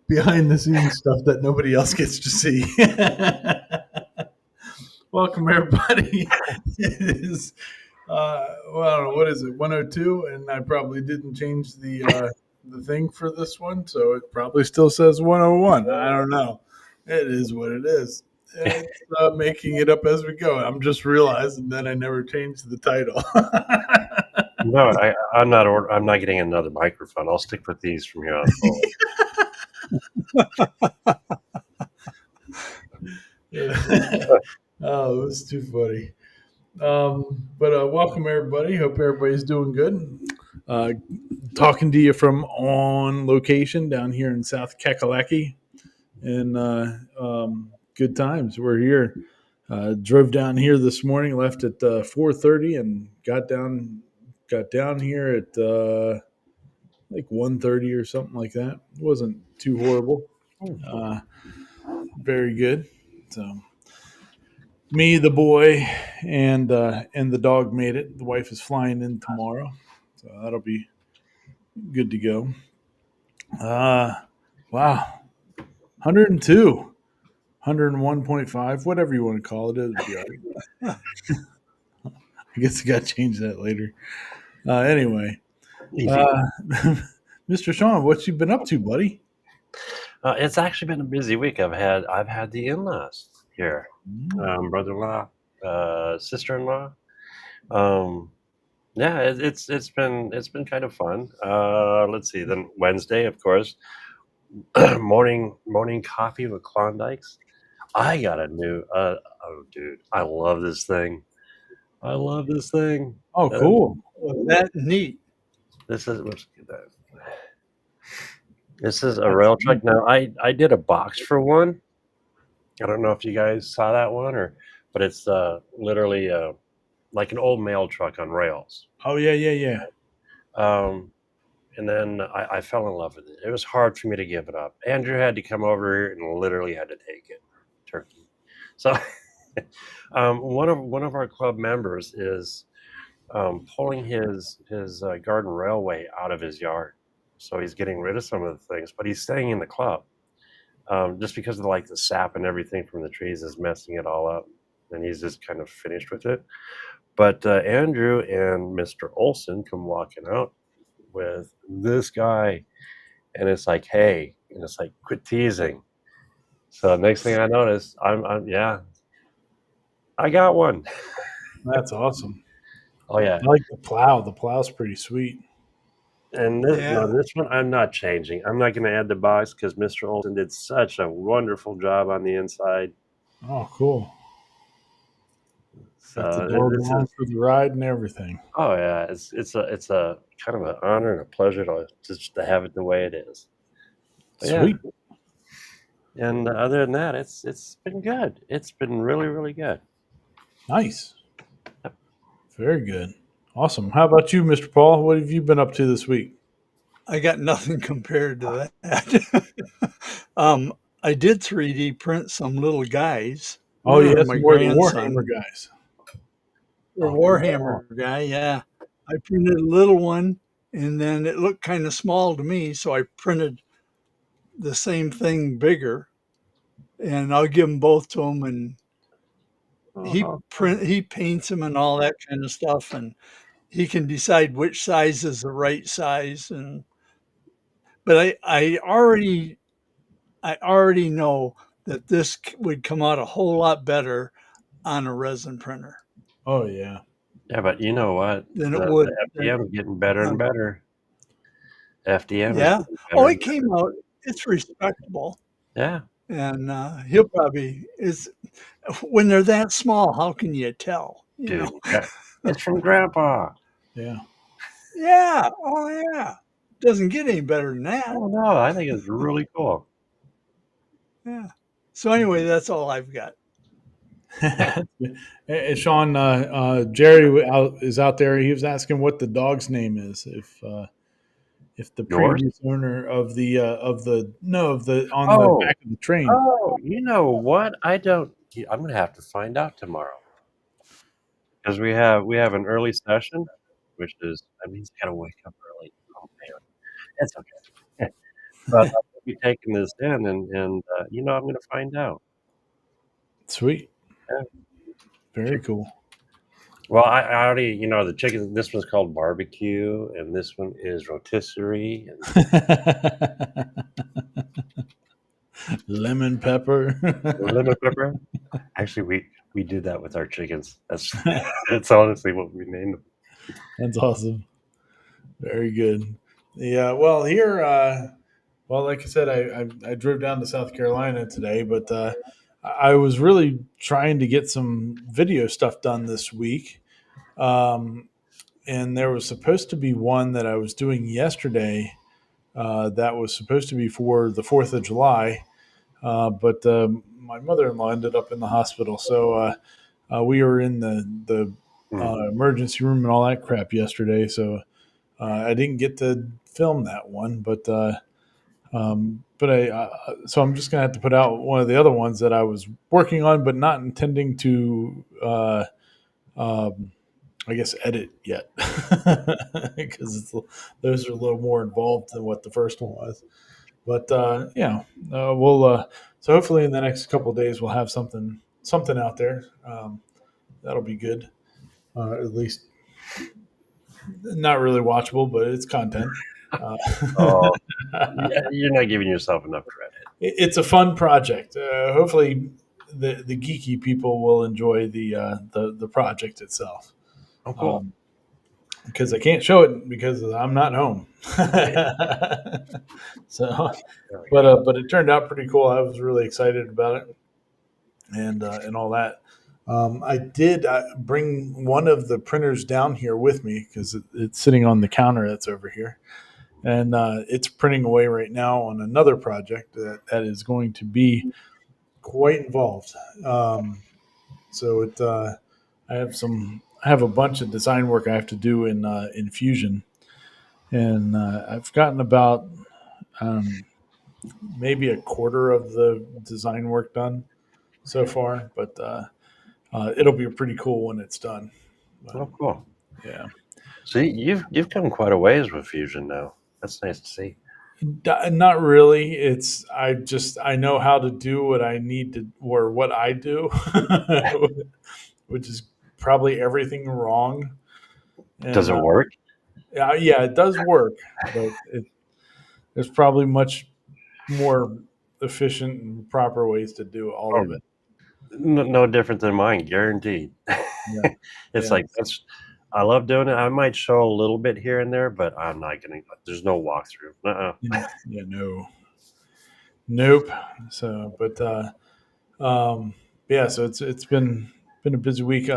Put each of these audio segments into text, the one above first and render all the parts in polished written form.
Behind the scenes stuff that nobody else gets to see. Welcome, everybody. It is, well, what is it, 102? And I probably didn't change the thing for this one, so it probably still says 101. I don't know. It is what it is. It's making it up as we go. I'm just realizing that I never changed the title. No, I'm not. I'm not getting another microphone. I'll stick with these from here on forward. Oh, it was too funny. But welcome everybody. Hope everybody's doing good. Talking to you from on location down here in South Kakalaki, and good times. We're here. Drove down here this morning. Left at 4:30 and got down here at like 1:30 or something like that. It wasn't too horrible. Very good. So me, the boy, and the dog made it. The wife is flying in tomorrow, so that'll be good to go. Wow, 102, 101.5, whatever you want to call it. It'll be all right. I guess I got to change that later. Anyway, Mr. Sean, what you been up to, buddy? It's actually been a busy week. I've had the in-laws here, brother-in-law, sister-in-law. Yeah, it's been kind of fun. Let's see. Then Wednesday, of course, morning coffee with Klondikes. I got a new. Oh, dude, I love this thing. Oh, cool. That's neat. This is a rail truck. Now I did a box for one. I don't know if you guys saw that one but it's literally like an old mail truck on rails. Oh yeah. And then I fell in love with it. It was hard for me to give it up. Andrew had to come over here and literally had to take it, turkey. So one of our club members is pulling his garden railway out of his yard. So he's getting rid of some of the things, but he's staying in the club just because of the sap and everything from the trees is messing it all up. And he's just kind of finished with it. But Andrew and Mr. Olson come walking out with this guy, and it's like, hey, and it's like, quit teasing. So next thing I notice, I got one. That's awesome. Oh yeah, I like the plow. The plow's pretty sweet. And this one I'm not changing. I'm not going to add the box because Mr. Olson did such a wonderful job on the inside. Oh, cool. So the dog along for the ride and everything. Oh yeah, it's a kind of an honor and a pleasure to have it the way it is. But sweet. Yeah. And other than that, it's been good. It's been really, really good. Nice. Yep. Very good. Awesome. How about you, Mr. Paul? What have you been up to this week? I got nothing compared to that. I did 3D print some little guys. Oh, yeah, my Warhammer guys. The Warhammer guy, yeah. I printed a little one, and then it looked kind of small to me, so I printed the same thing bigger, and I'll give them both to him, and he paints them and all that kind of stuff, and he can decide which size is the right size. But I already know that this would come out a whole lot better on a resin printer. Oh yeah. Yeah, but you know what? Then it would. The FDM is getting better and better. FDM. Yeah. Oh, it came out. It's respectable. Yeah. And he'll probably when they're that small. How can you tell? Dude, it's from Grandpa. Yeah. Yeah. Oh yeah. Doesn't get any better than that. Oh no, I think it's really cool. Yeah. So anyway, that's all I've got. Hey, Sean, Jerry is out there. He was asking what the dog's name is. If the previous owner of the back of the train. Oh, you know what? I'm gonna have to find out tomorrow. because we have an early session, which is that means I gotta wake up early. Oh man, it's okay. But I'll be taking this in, and I'm gonna find out. Sweet. Yeah. Very cool. Well, I already, the chicken. This one's called barbecue, and this one is rotisserie. And Lemon pepper. lemon pepper. Actually, we did that with our chickens. That's honestly what we named them. That's awesome. Very good. Yeah. Well, here, well, like I said, I drove down to South Carolina today, but I was really trying to get some video stuff done this week. Um, and there was supposed to be one that I was doing yesterday that was supposed to be for the 4th of July. But my mother in law ended up in the hospital. So we were in the Mm. emergency room and all that crap yesterday. So I didn't get to film that one. So I'm just gonna have to put out one of the other ones that I was working on, but not intending to, um, I guess, edit yet, because those are a little more involved than what the first one was. But we'll so hopefully in the next couple of days we'll have something out there. That'll be good. At least not really watchable, but it's content. Uh, Oh, yeah, you're not giving yourself enough credit. it's a fun project. Hopefully, the geeky people will enjoy the project itself. Oh, cool. Because I can't show it because I'm not home. So, There we go. but it turned out pretty cool. I was really excited about it, and all that. I did bring one of the printers down here with me because it's sitting on the counter that's over here, and it's printing away right now on another project that is going to be quite involved. So I have a bunch of design work I have to do in Fusion, and I've gotten about um, maybe a quarter of the design work done so far, but it'll be pretty cool when it's done. But, Oh, cool. yeah. See, you've come quite a ways with Fusion now. That's nice to see. Not really. I know how to do what I need to or what I do, which is probably everything wrong. Does And it work? yeah, it does work, but there's probably much more efficient and proper ways to do all of Oh, it. no different than mine, guaranteed. Yeah, It's yeah, like I love doing it. I might show a little bit here and there, but I'm not gonna. There's no walkthrough. yeah, yeah. No, nope. So, but yeah, so it's been a busy week.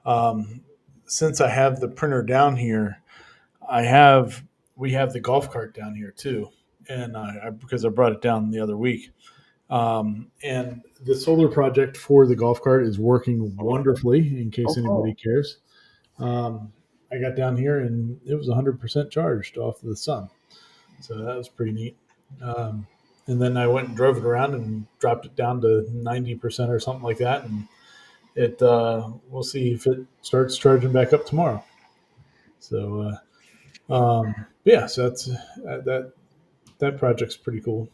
Um, since I have the printer down here, I have we have the golf cart down here too, and because I brought it down the other week. And the solar project for the golf cart is working wonderfully. In Oh, case anybody cool. cares, I got down here and it was 100% charged off of the sun, so that was pretty neat. Um, and then I went and drove it around and dropped it down to 90% or something like that, and it we'll see if it starts charging back up tomorrow. So yeah, so that project's pretty cool.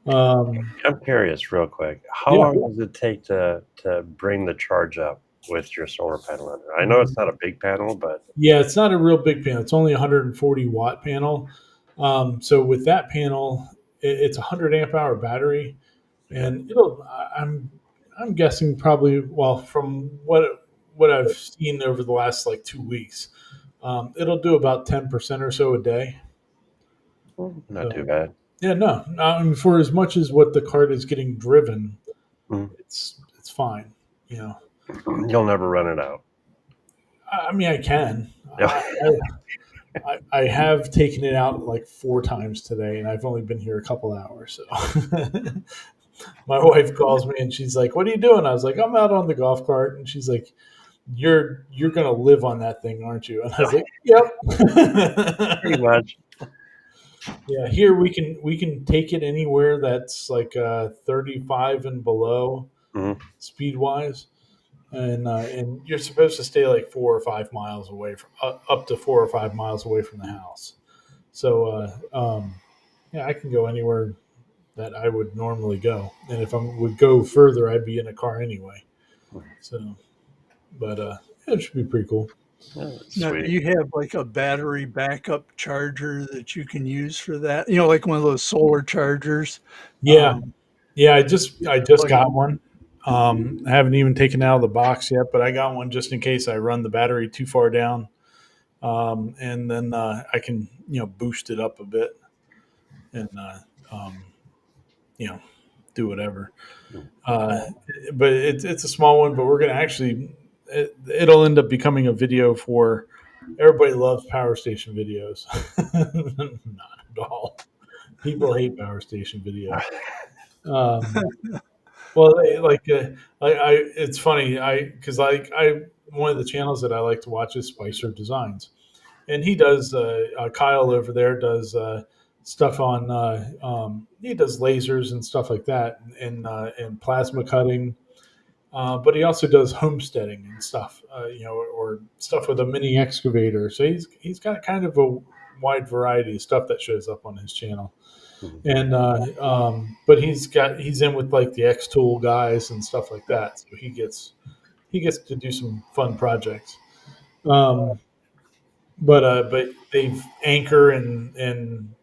Um, I'm curious, real quick. How yeah, long does it take to bring the charge up with your solar panel under? I know it's not a big panel, but yeah, it's not a real big panel. It's only a 140-watt panel. So with that panel, it's a 100 amp hour battery, okay. and I'm guessing probably, well, from what I've seen over the last like 2 weeks, it'll do about 10% or so a day. Not too So bad. yeah, no, I mean, for as much as what the cart is getting driven, Mm. it's fine. You know, You'll never run it out. I mean, I can. Yeah. I have taken it out like 4 times today, and I've only been here a couple hours. So my wife calls me and she's like, "What are you doing?" I was like, "I'm out on the golf cart," and she's like, "You're gonna live on that thing, aren't you?" And I was like, Pretty "Yep." much. Yeah, here we can take it anywhere that's like 35 and below Mhm. speed wise. and you're supposed to stay like 4 or 5 miles away from up to 4 or 5 miles away from the house. So yeah, I can go anywhere that I would normally go, and if I would go further, I'd be in a car anyway. So, but yeah, it should be pretty cool. Yeah, that's Now, do sweet. you have like a battery backup charger that you can use for that? Like one of those solar chargers. Yeah, Um, yeah. I just plug it got one. I haven't even taken it out of the box yet, but I got one just in case I run the battery too far down, and then I can boost it up a bit and um, you know do whatever. Uh, but it's a small one, but we're gonna actually it'll end up becoming a video for everybody loves power station videos. Not at all. People hate power station videos. Um, well, it's funny. I one of the channels that I like to watch is Spicer Designs, and he does Kyle over there does stuff on he does lasers and stuff like that and plasma cutting, but he also does homesteading and stuff, or stuff with a mini excavator. So he's got kind of a wide variety of stuff that shows up on his channel. And but he's in with like the X Tool guys and stuff like that. So he gets to do some fun projects. Um, but they've Anchor and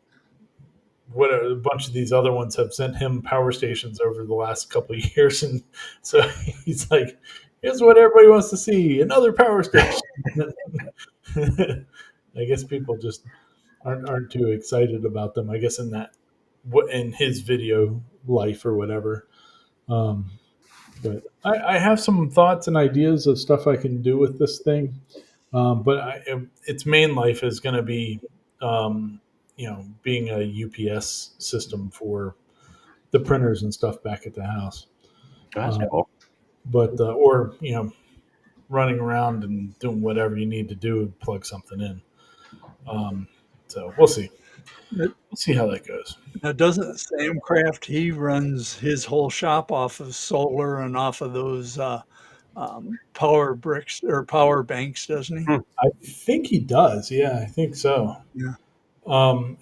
what a bunch of these other ones have sent him power stations over the last couple of years, and so he's like, "Here's what everybody wants to see: another power station." I guess people just aren't too excited about them. I guess in his video life or whatever. Um, but I have some thoughts and ideas of stuff I can do with this thing. But its main life is going to be, being a UPS system for the printers and stuff back at the house. That's Um, cool. but or running around and doing whatever you need to do and plug something in. Um, so we'll see. it. We'll see how that goes. Now, doesn't Sam Craft, he runs his whole shop off of solar and off of those power bricks or power banks, doesn't he? Hmm. I think he does. Yeah, I think so. Yeah.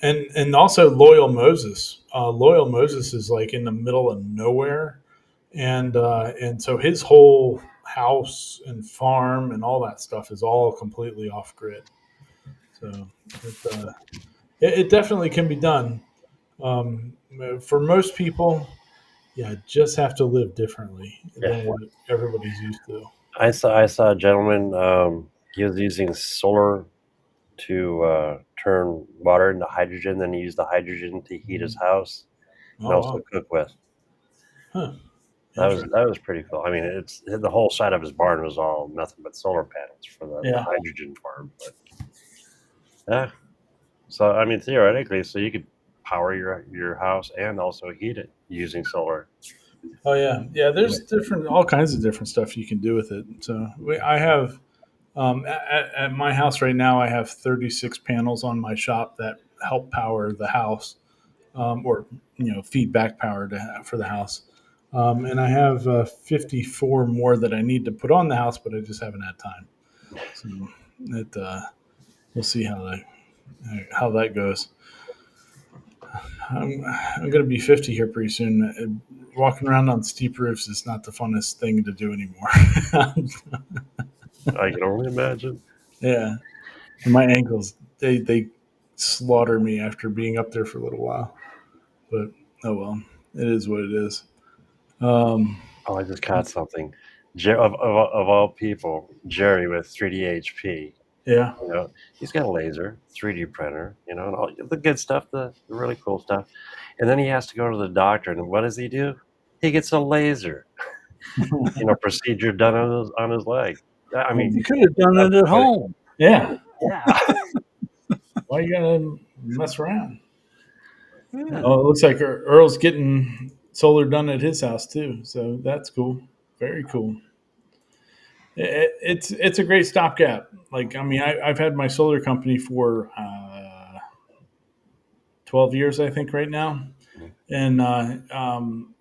And also Loyal Moses. Loyal Moses is like in the middle of nowhere, and so his whole house and farm and all that stuff is all completely off grid. So it definitely can be done. For most people, yeah, just have to live differently Yeah. than what everybody's used to. I saw a gentleman. He was using solar to turn water into hydrogen. Then he used the hydrogen to heat his house and Oh also wow, cook with. huh? That was Interesting. that was pretty cool. I mean, it's the whole side of his barn was all nothing but solar panels for the Yeah. hydrogen farm. But yeah, so I mean, theoretically, so you could power your house and also heat it using solar. Oh yeah. There's all kinds of different stuff you can do with it. So I have at my house right now. I have 36 panels on my shop that help power the house, or feedback power for the house. And I have 54 more that I need to put on the house, but I just haven't had time. So it we'll see how that goes. I'm going to be 50 here pretty soon. Walking around on steep roofs is not the funnest thing to do anymore. I can only imagine. Yeah, and my ankles they slaughter me after being up there for a little while. But oh well, it is what it is. Um, Oh, I just caught something. Of all people, Jerry with 3D HP. yeah. He's got a laser, 3D printer, and all the good stuff, the really cool stuff. And then he has to go to the doctor, and what does he do? He gets a laser, procedure done on his leg. I mean, You could have done that's it at good. home. Yeah. Yeah, Why you gotta mess around? Yeah. Oh, it looks like Earl's getting solar done at his house too. So that's cool. Very cool. It's a great stopgap. Like I mean, I've had my solar company for 12 years, I think, right now, and I'm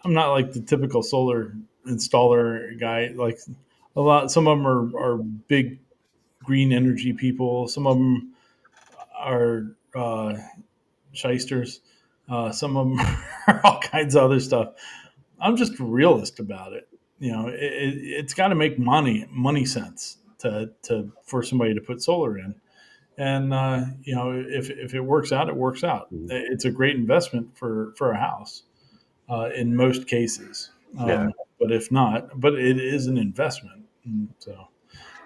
not like the typical solar installer guy. Like a lot, some of them are big green energy people. Some of them are shysters. Some of them are all kinds of other stuff. I'm just a realist about it. It's got to make money sense to for somebody to put solar in. And if it works out, it works out. Mhm. It's a great investment for a house in most cases. Yeah. But if not, but it is an investment. And so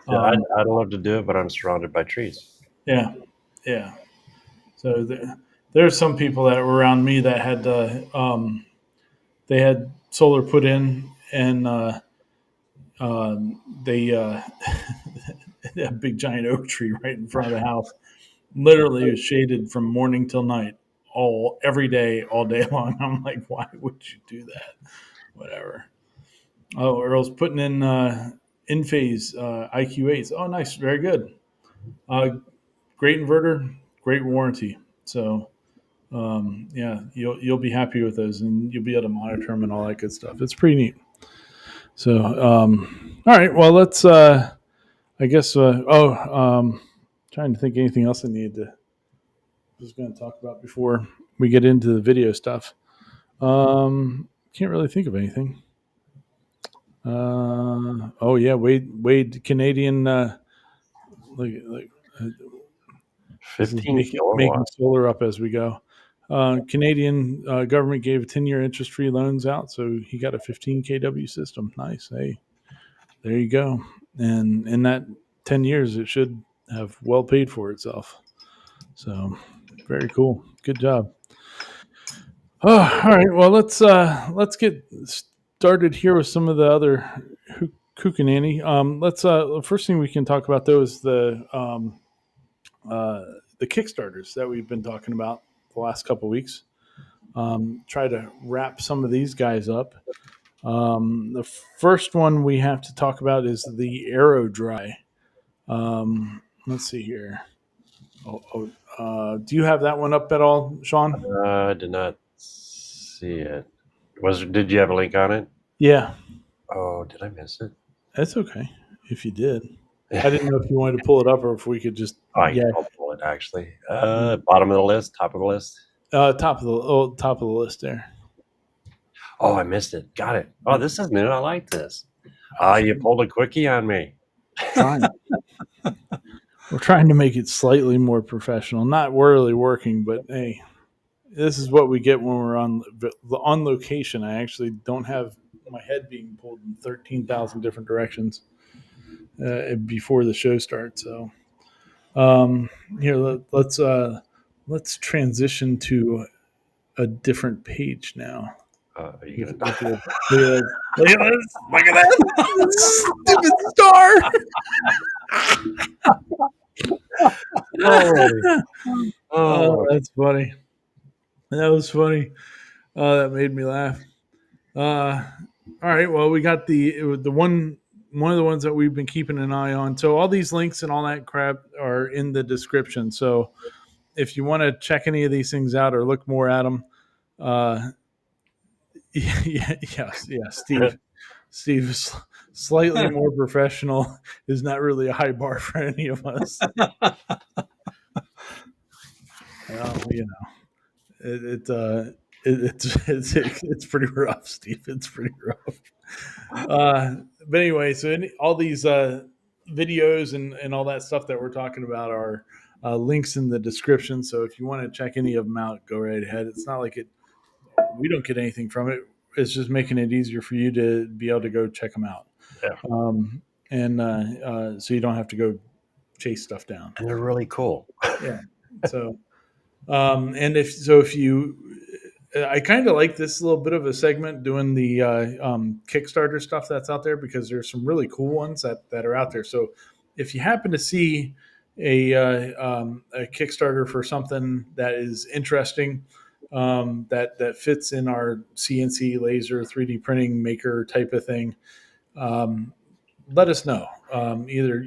Yeah, um, I'd love to do it, but I'm surrounded by trees. yeah, yeah. So there's some people that were around me that had they had solar put in, and they had a big giant oak tree right in front of the house. Literally, it was shaded from morning till night, every day, all day long. I'm like, why would you do that? Whatever. Oh, Earl's putting in phase IQ8s. Oh, nice, very good. Uh, Great inverter, great warranty. So yeah, you'll be happy with those, and you'll be able to monitor them and all that good stuff. It's pretty neat. So all right, well let's. I guess. Trying to think of anything else I need to was going to talk about before we get into the video stuff. Can't really think of anything. Oh yeah, Wade Canadian. Like this is 15 making kilowatts. solar up as we go. Canadian government gave 10-year interest-free loans out, so he got a 15 kW system. Nice. Hey, there you go. And in that 10 years, it should have well paid for itself. So very cool. Good job. Oh, all right. Well, let's get started here with some of the other kookanani. Let's first thing we can talk about though is the Kickstarters that we've been talking about the last couple of weeks. Try to wrap some of these guys up. The first one we have to talk about is the Aero Dry. Let's see here. Do you have that one up at all, Sean? I did not see it. Did you have a link on it? Yeah, Oh, did I miss it? that's okay if you did. I didn't know if you wanted to pull it up or if we could just I'll pull it actually. Bottom of the list, top of the list. top of the list there. Oh, I missed it. Got it. Oh, this is new. I like this. You pulled a quickie on me. Trying. We're trying to make it slightly more professional. Not really working, but hey, this is what we get when we're on location. I actually don't have my head being pulled in 13,000 different directions before the show starts. So here let's transition to a different page now. Are you Look gonna? at this. Look at this. Look at that. Stupid star. Oh, that's funny. That was funny. That made me laugh. All right. Well, we got the one of the ones that we've been keeping an eye on. So all these links and all that crap are in the description. So if you want to check any of these things out or look more at them, yeah, Steve is slightly more professional is not really a high bar for any of us. Well, it's pretty rough, Steve. It's pretty rough. But anyway, so all these videos and all that stuff that we're talking about are links in the description. So if you want to check any of them out, go right ahead. It's not like we don't get anything from it. It's just making it easier for you to be able to go check them out. Yeah. And so you don't have to go chase stuff down. And they're really cool. Yeah. So, and if you, I kind of like this little bit of a segment doing the Kickstarter stuff that's out there because there's some really cool ones that are out there. So if you happen to see a Kickstarter for something that is interesting, that fits in our CNC laser 3D printing maker type of thing, let us know. Either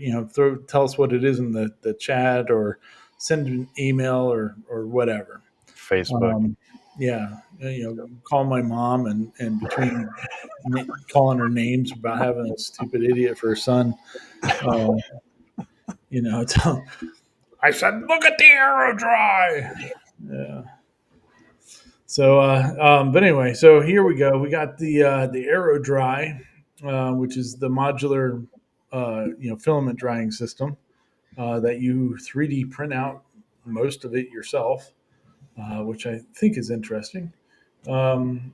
tell us what it is in the chat or send an email or whatever. Facebook. Yeah, call my mom and between calling her names about having a stupid idiot for a son, uh, tell, I said, look at the arrow dry. Yeah. So, but anyway, so here we go. We got the Aero Dry, which is the modular, filament drying system that you 3D print out most of it yourself, which I think is interesting. Um,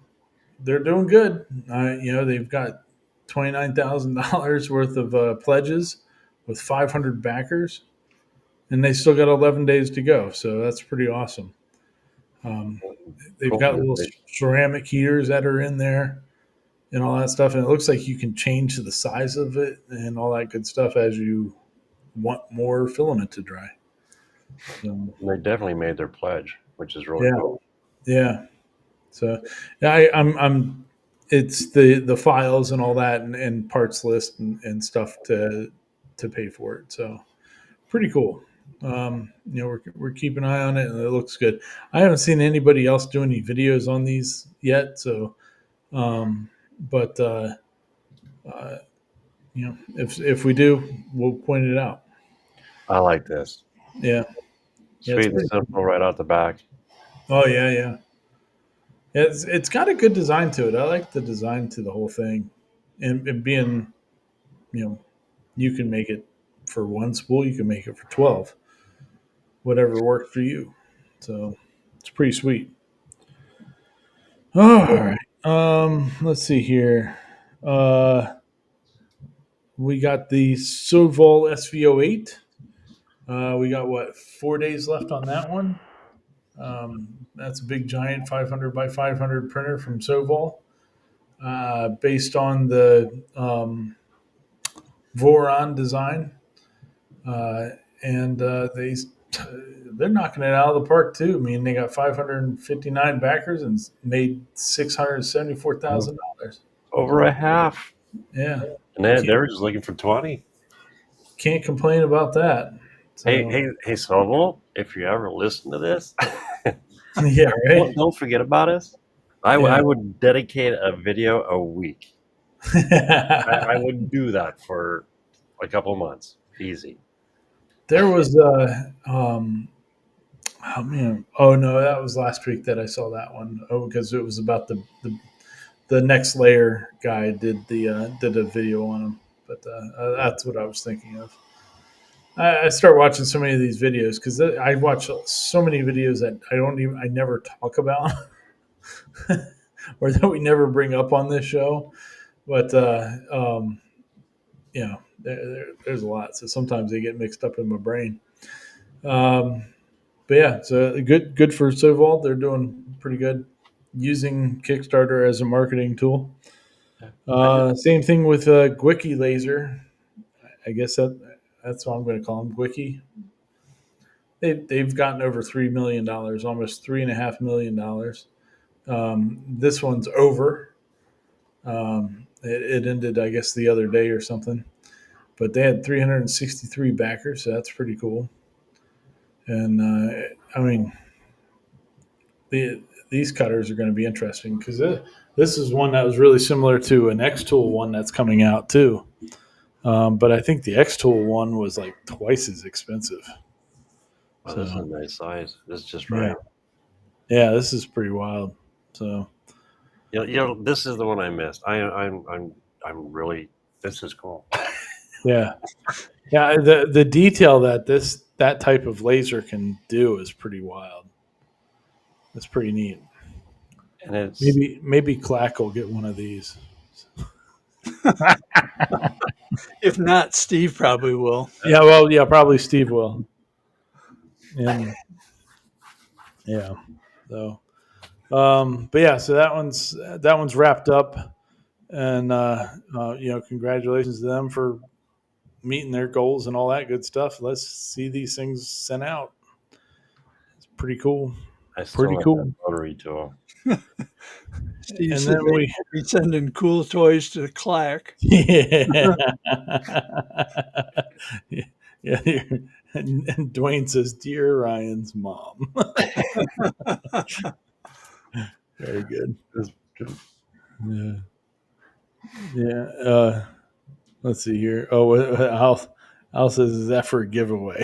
they're doing good. They've got $29,000 worth of pledges with 500 backers, and they still got 11 days to go. So that's pretty awesome. Um, they've Cool. got little ceramic heaters that are in there and all that stuff. And it looks like you can change the size of it and all that good stuff as you want more filament to dry. So, They definitely made their pledge, which is really yeah, cool. yeah. So, yeah, I'm. It's the files and all that and parts list and stuff to pay for it. So pretty cool. We're keeping an eye on it and it looks good. I haven't seen anybody else do any videos on these yet. So, but if we do, we'll point it out. I like this. Yeah, yeah, it's Sweet and pretty. simple right out the back. Oh yeah, yeah. It's got a good design to it. I like the design to the whole thing, and being you know you can make it for one spool, you can make it for 12, whatever works for you. So it's pretty sweet. All right. Let's see here. Uh, we got the Sovol SV08. We got what 4 days left on that one. That's a big giant 500 by 500 printer from Sovol, based on the Voron design, uh, and they're knocking it out of the park too. I mean, they got 559 backers and made $674,000. Over a half. Yeah, And they were just looking for 20. can't complain about that. So, Hey, Sobel, if you ever listen to this, yeah, right. don't forget about us. I Yeah. would dedicate a video a week. I would do that for a couple of months. Easy. There was oh man, oh no, that was last week that I saw that one. Oh, because it was about the next layer guy did a video on him, but that's what I was thinking of. I start watching so many of these videos because I watch so many videos that I never talk about or that we never bring up on this show. But there's a lot, so sometimes they get mixed up in my brain. Um, but yeah, so good for Sovol. They're doing pretty good using Kickstarter as a marketing tool. Same thing with Gwicky Laser. I guess that's what I'm going to call them, Gwicky. They've gotten over $3 million, almost $3.5 million. This one's over. It ended, I guess, the other day or something. But they had 363 backers, so that's pretty cool. And I mean, these cutters are going to be interesting because this is one that was really similar to an X Tool one that's coming out too. But I think the X Tool one was like twice as expensive. Wow, So this is a nice size. This is just yeah, right. yeah, this is pretty wild. So This is the one I missed. I'm really. This is cool. yeah, yeah, the detail that that type of laser can do is pretty wild. That's pretty neat. And it's Maybe Clack will get one of these. If not, Steve probably will. Yeah, well, yeah, probably Steve will. And yeah, so but yeah, so that one's wrapped up, and congratulations to them for meeting their goals and all that good stuff. Let's see these things sent out. It's pretty cool. I still Pretty like cool. that rotary tool. Steve And said then we he'd be sending cool toys to the Clack. yeah. Yeah, and Dwayne says, "Dear Ryan's mom." Very good. It's- Yeah. Yeah. Let's see here. Oh, Al says, is that for a giveaway?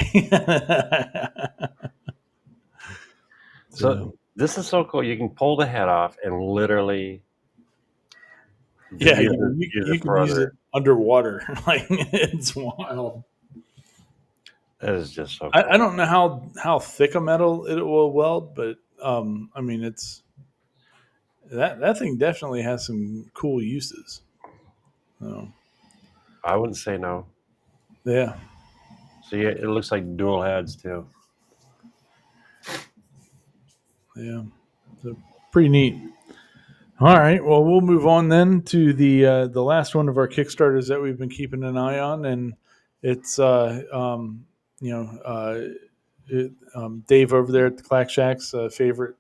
So, So this is so cool. You can pull the head off and literally yeah, use you it can for use it other. underwater. Like it's wild. That is just so I cool. don't know how thick a metal it will weld, but I mean it's that thing definitely has some cool uses. So, I wouldn't say no. yeah, See, it looks like dual heads too. yeah, so pretty neat. All right, well, we'll move on then to the last one of our Kickstarters that we've been keeping an eye on, and it's you know Dave over there at the Clack Shack's favorite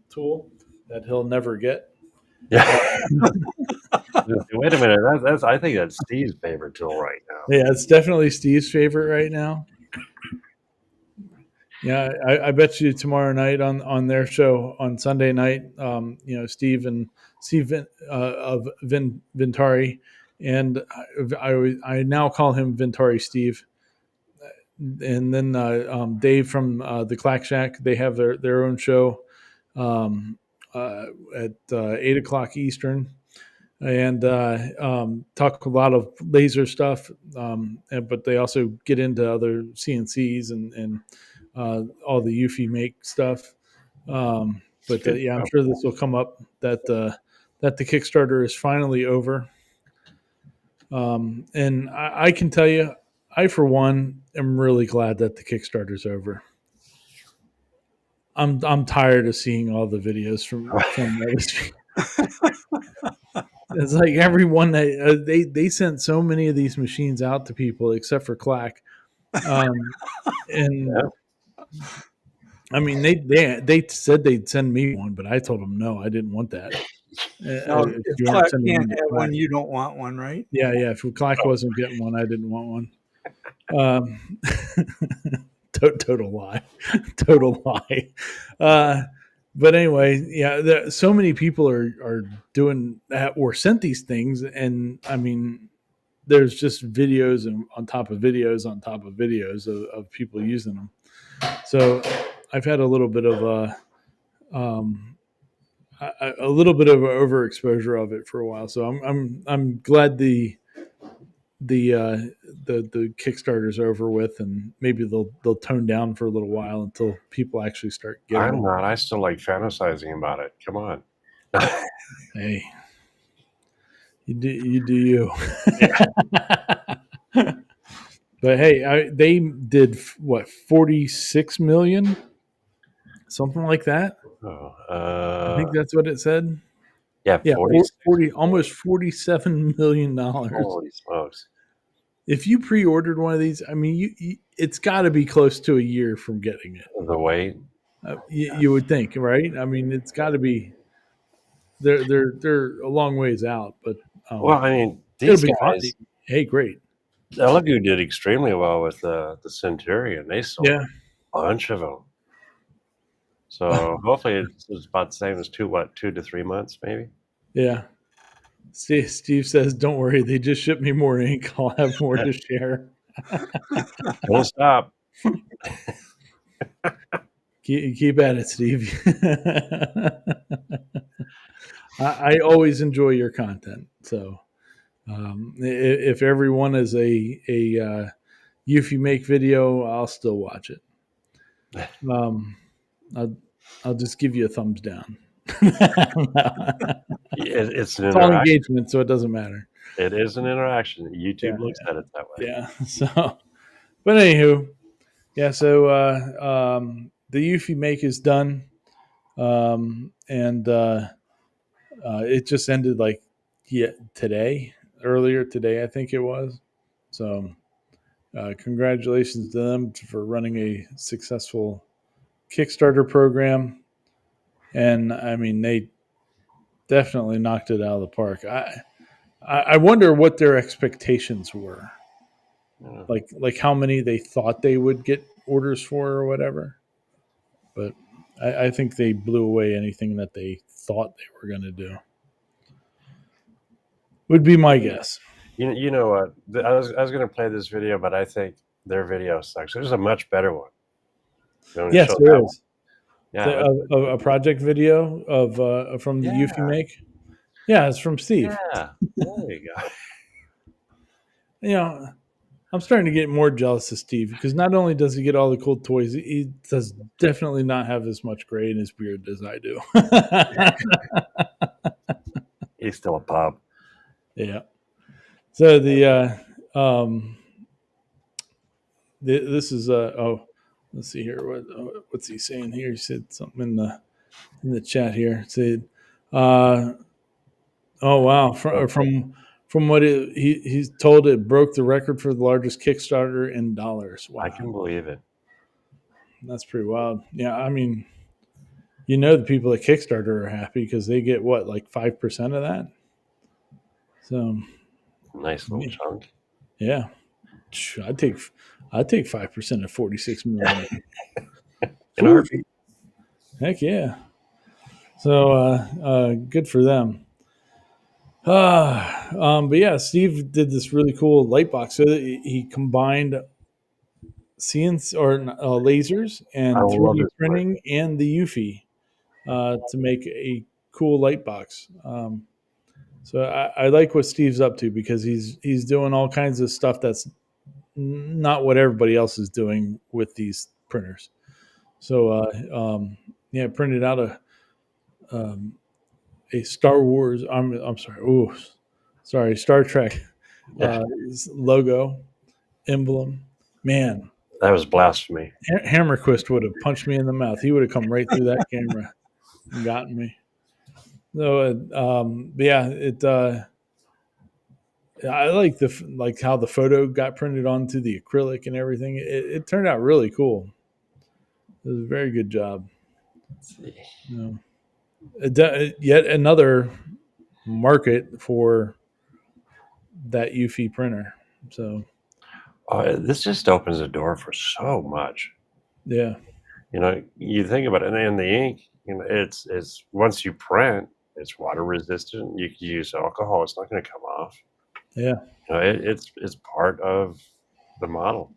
tool that he'll never get. Yeah. Wait a minute. That's. I think that's Steve's favorite tool right now. Yeah, it's definitely Steve's favorite right now. Yeah, I bet you tomorrow night on their show on Sunday night, Steve of Ventari, and I now call him Ventari Steve, and then Dave from the Clack Shack. They have their own show um, at 8 o'clock Eastern, and talk a lot of laser stuff, but they also get into other CNCs and all the Eufy make stuff. But Good yeah, I'm stuff. sure this will come up that the Kickstarter is finally over. And I can tell you, I for one am really glad that the Kickstarter's over. I'm tired of seeing all the videos from those. It's like everyone they sent so many of these machines out to people except for Clack, and Yeah. I mean they said they'd send me one, but I told them no, I didn't want that. Now, If if you aren't Clark sending can't one to have Clack, one, you don't want one, right? yeah. If Clack Oh, wasn't getting one, I didn't want one. Total lie, total lie. Uh, but anyway, yeah, so many people are doing that or sent these things, and I mean, there's just videos and on top of videos on top of videos of people using them. So I've had a little bit of a little bit of overexposure of it for a while. So I'm glad the uh, the Kickstarter's over with, and maybe they'll tone down for a little while until people actually start getting I'm them. not. I still like fantasizing about it. Come on. Hey, you do you. Yeah. But hey, they did what 46 million, something like that. Oh, I think that's what it said. yeah, Yeah, 46 40 million. almost $47 million. Holy smokes. If you pre-ordered one of these, I mean, it's got to be close to a year from getting it. The weight. You would think, right? I mean, it's got to be. They're a long ways out, but Well, I mean, it'll these be fine. guys, Hey, great. Elegoo did extremely well with the Centurion. They sold Yeah, a bunch of them. So hopefully it's about the same as 2 to 3 months, maybe. yeah. Steve says, "Don't worry, they just shipped me more ink. I'll have more to share." Don't stop. Keep at it, Steve. I always enjoy your content. So if everyone is a Eufy make video, I'll still watch it. Um, I'll, I'll just give you a thumbs down. It's an It's all interaction. engagement, so it doesn't matter. It is an interaction. YouTube Yeah, looks at it that way. yeah. So, but anywho, yeah. So the Eufy make is done, and it just ended like earlier today, I think it was. So, congratulations to them for running a successful Kickstarter program, and I mean they definitely knocked it out of the park. I wonder what their expectations were, Yeah. like how many they thought they would get orders for or whatever. But I think they blew away anything that they thought they were going to do. Would be my guess. You know what? I was going to play this video, but I think their video sucks. There's a much better one. You want to Yes, show there that one? is. Yeah. A project video of from the Yeah. Eufy make. Yeah, it's from Steve. Yeah. There you go. You know, I'm starting to get more jealous of Steve because not only does he get all the cool toys, he does definitely not have as much gray in his beard as I do. He's still a pub. Yeah. So this is let's see here what's he saying here? He said something in the chat here. It said, oh wow, from what he's told, it broke the record for the largest Kickstarter in dollars. Wow, I can believe it. that's pretty wild. Yeah, I mean, the people at Kickstarter are happy because they get what, like 5% of that. So Nice little chunk. yeah, I'd take 5% of 46 million. In heartbeat. Heck yeah. So good for them. But yeah, Steve did this really cool light box. So he combined CNC or lasers and I love 3D this part. printing and the Eufy to make a cool light box. So I like what Steve's up to because he's doing all kinds of stuff that's not what everybody else is doing with these printers. So yeah, printed out a Star Wars. I'm sorry. Oh, sorry, Star Trek logo emblem. Man, That was blasphemy. Hammerquist would have punched me in the mouth. He would have come right through that camera and gotten me. So, but yeah, I like how the photo got printed onto the acrylic and everything. It turned out really cool. It was a very good job. Let's see. Yet another market for that Eufy printer. So This just opens the door for so much. yeah, You think about it, and the ink, it's once you print, it's water resistant. You can use alcohol; it's not going to come off. yeah, It's part of the model.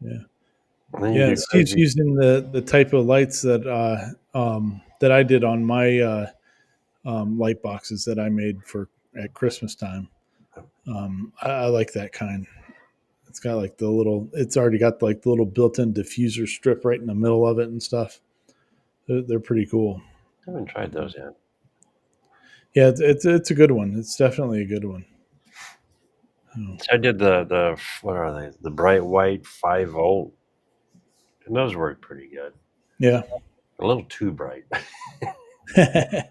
yeah. And then Yeah, Steve's using the type of lights that that I did on my light boxes that I made for at Christmas time. I like that kind. It's got like it's already got like the little built-in diffuser strip right in the middle of it and stuff. They're pretty cool. I haven't tried those yet. Yeah, it's a good one. It's definitely a good one. I did the what are they? The bright white 5-volt, and those work pretty good. Yeah. A little too bright. That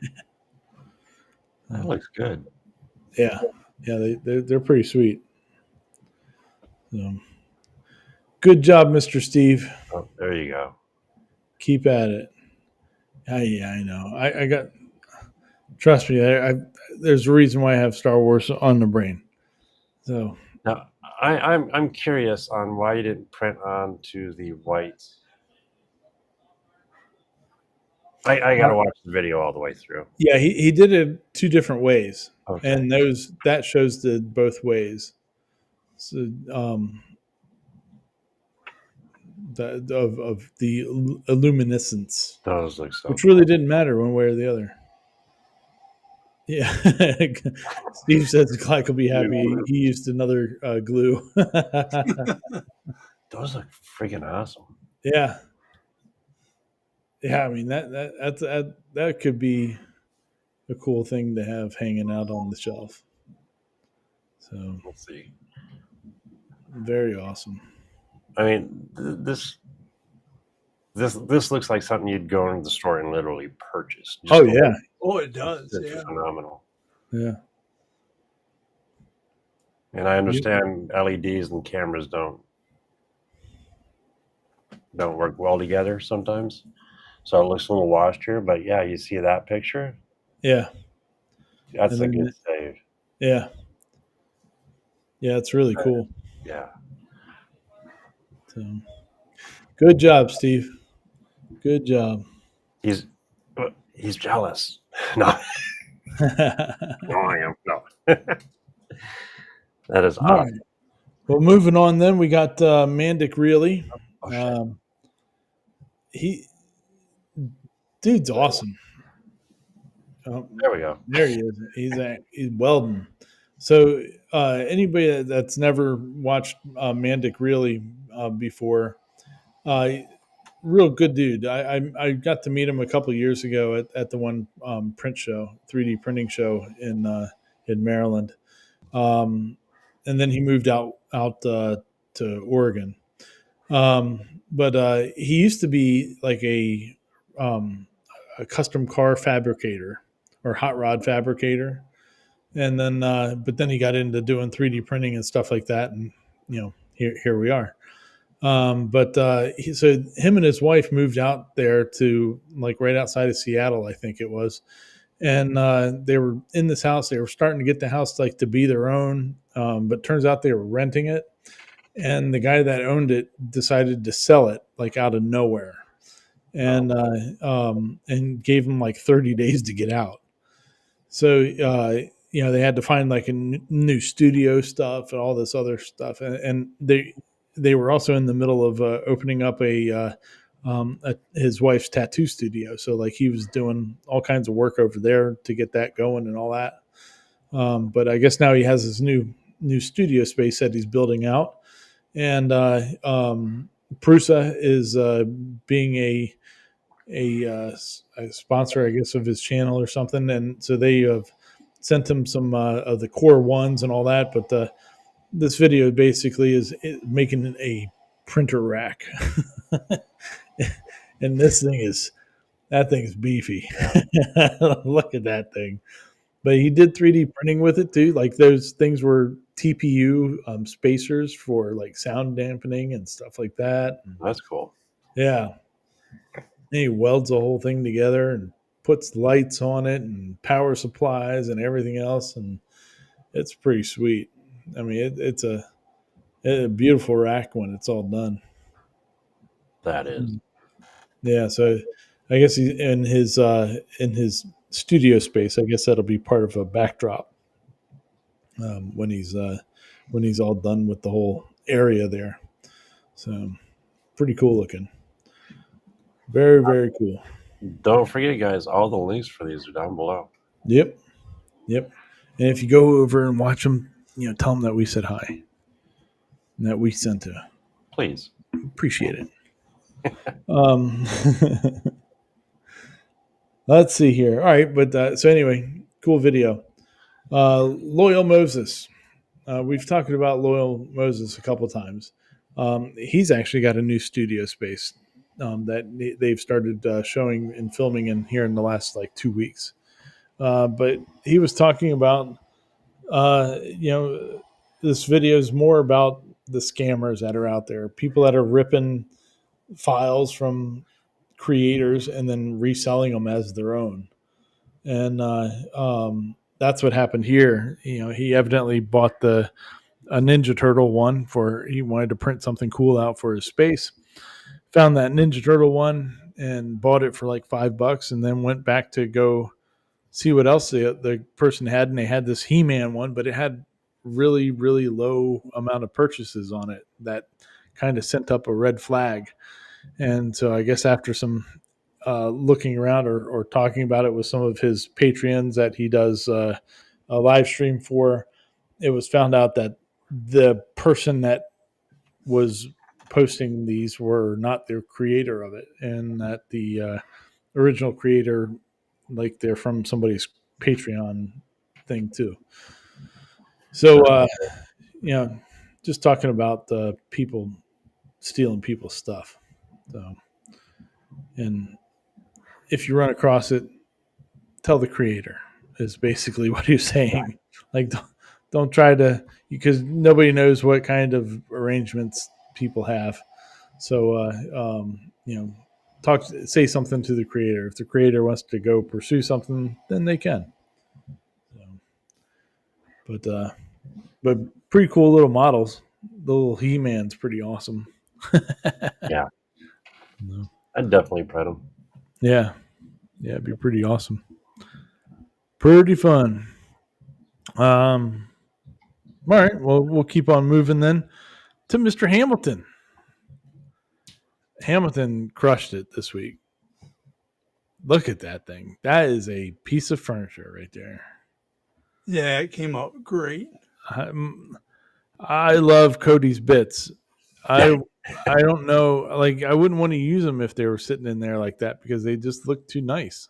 looks good. Yeah, they're pretty sweet. So, good job, Mr. Steve. Oh, there you go. Keep at it. Yeah, I know. I got. Trust me. There's a reason why I have Star Wars on the brain. So now I'm curious on why you didn't print onto the white. I got to watch the video all the way through. Yeah, he did it two different ways, okay. And that shows the both ways. So of the illuminescence, Those look so. Which really didn't matter one way or the other. Yeah, Steve says Clyde will be happy. He used another glue. Those look freaking awesome. Yeah. I mean that could be a cool thing to have hanging out on the shelf. So let's see. Very awesome. I mean, this looks like something you'd go into the store and literally purchase. Oh yeah. Oh, it does. It's phenomenal. Yeah. And I understand LEDs and cameras don't work well together sometimes. So it looks a little washed here, but yeah, you see that picture? Yeah. That's a good save. Yeah. Yeah, it's really cool. Yeah. So, good job, Steve. Good job. He's jealous. No, no, I am. No, that is All awesome. right. Well, moving on, then we got Mandic Really. Oh shit! He dude's awesome. There we go. There he is. He's welding. So anybody that's never watched Mandic Really before, uh, real good dude. I got to meet him a couple of years ago at the one print show, 3D printing show in Maryland, and then he moved out to Oregon. But he used to be like um, a custom car fabricator or hot rod fabricator, and then but then he got into doing 3D printing and stuff like that, and here we are. But so him and his wife moved out there to like right outside of Seattle, I think it was, and they were in this house. They were starting to get the house like to be their own, but turns out they were renting it, and the guy that owned it decided to sell it like out of nowhere, and gave them like 30 days to get out. So they had to find like a new studio stuff and all this other stuff, and they were also in the middle of opening up his wife's tattoo studio. So like he was doing all kinds of work over there to get that going and all that. But I guess now he has his new studio space that he's building out, and Prusa is being a sponsor, I guess, of his channel or something, and so they have sent him some of the core ones and all that. But this video basically is making a printer rack, and that thing is beefy. Look at that thing. But he did 3D printing with it too. Like those things were TPU spacers for like sound dampening and stuff like that. That's cool. Yeah. And he welds the whole thing together and puts lights on it and power supplies and everything else. And it's pretty sweet. I mean, it's a beautiful rack when it's all done. That is. Yeah. So I guess he's in his studio space. I guess that'll be part of a backdrop when he's all done with the whole area there. So pretty cool looking. Very, very cool. Don't forget, guys, all the links for these are down below. Yep. And if you go over and watch them, tell them that we said hi and that we sent to. Please. Appreciate it. Let's see here. All right. But so anyway, cool video. Loyal Moses. We've talked about Loyal Moses a couple times. He's actually got a new studio space that they've started showing and filming in here in the last like 2 weeks. But he was talking about, this video is more about the scammers that are out there, people that are ripping files from creators and then reselling them as their own. And that's what happened here. He evidently bought a Ninja Turtle one he wanted to print something cool out for his space. Found that Ninja Turtle one and bought it for like $5, and then went back to go see what else the person had, and they had this He-Man one, but it had really, really low amount of purchases on it that kind of sent up a red flag. And so I guess after some looking around or talking about it with some of his Patreons that he does a live stream for, it was found out that the person that was posting these were not the creator of it, and that the original creator, like they're from somebody's Patreon thing too. So, just talking about people stealing people's stuff. So, and if you run across it, tell the creator is basically what he's saying. Like, don't try to, because nobody knows what kind of arrangements people have. So, say something to the creator. If the creator wants to go pursue something, then they can. So, but pretty cool little models. The little He-Man's pretty awesome. Yeah. No. I'd definitely pet him. Yeah. Yeah, it'd be pretty awesome. Pretty fun. All right. Well, we'll keep on moving then to Mr. Hamilton. Hamilton crushed it this week. Look at that thing. That is a piece of furniture right there. Yeah, it came out great. I love Cody's bits. I I don't know, like I wouldn't want to use them if they were sitting in there like that because they just look too nice.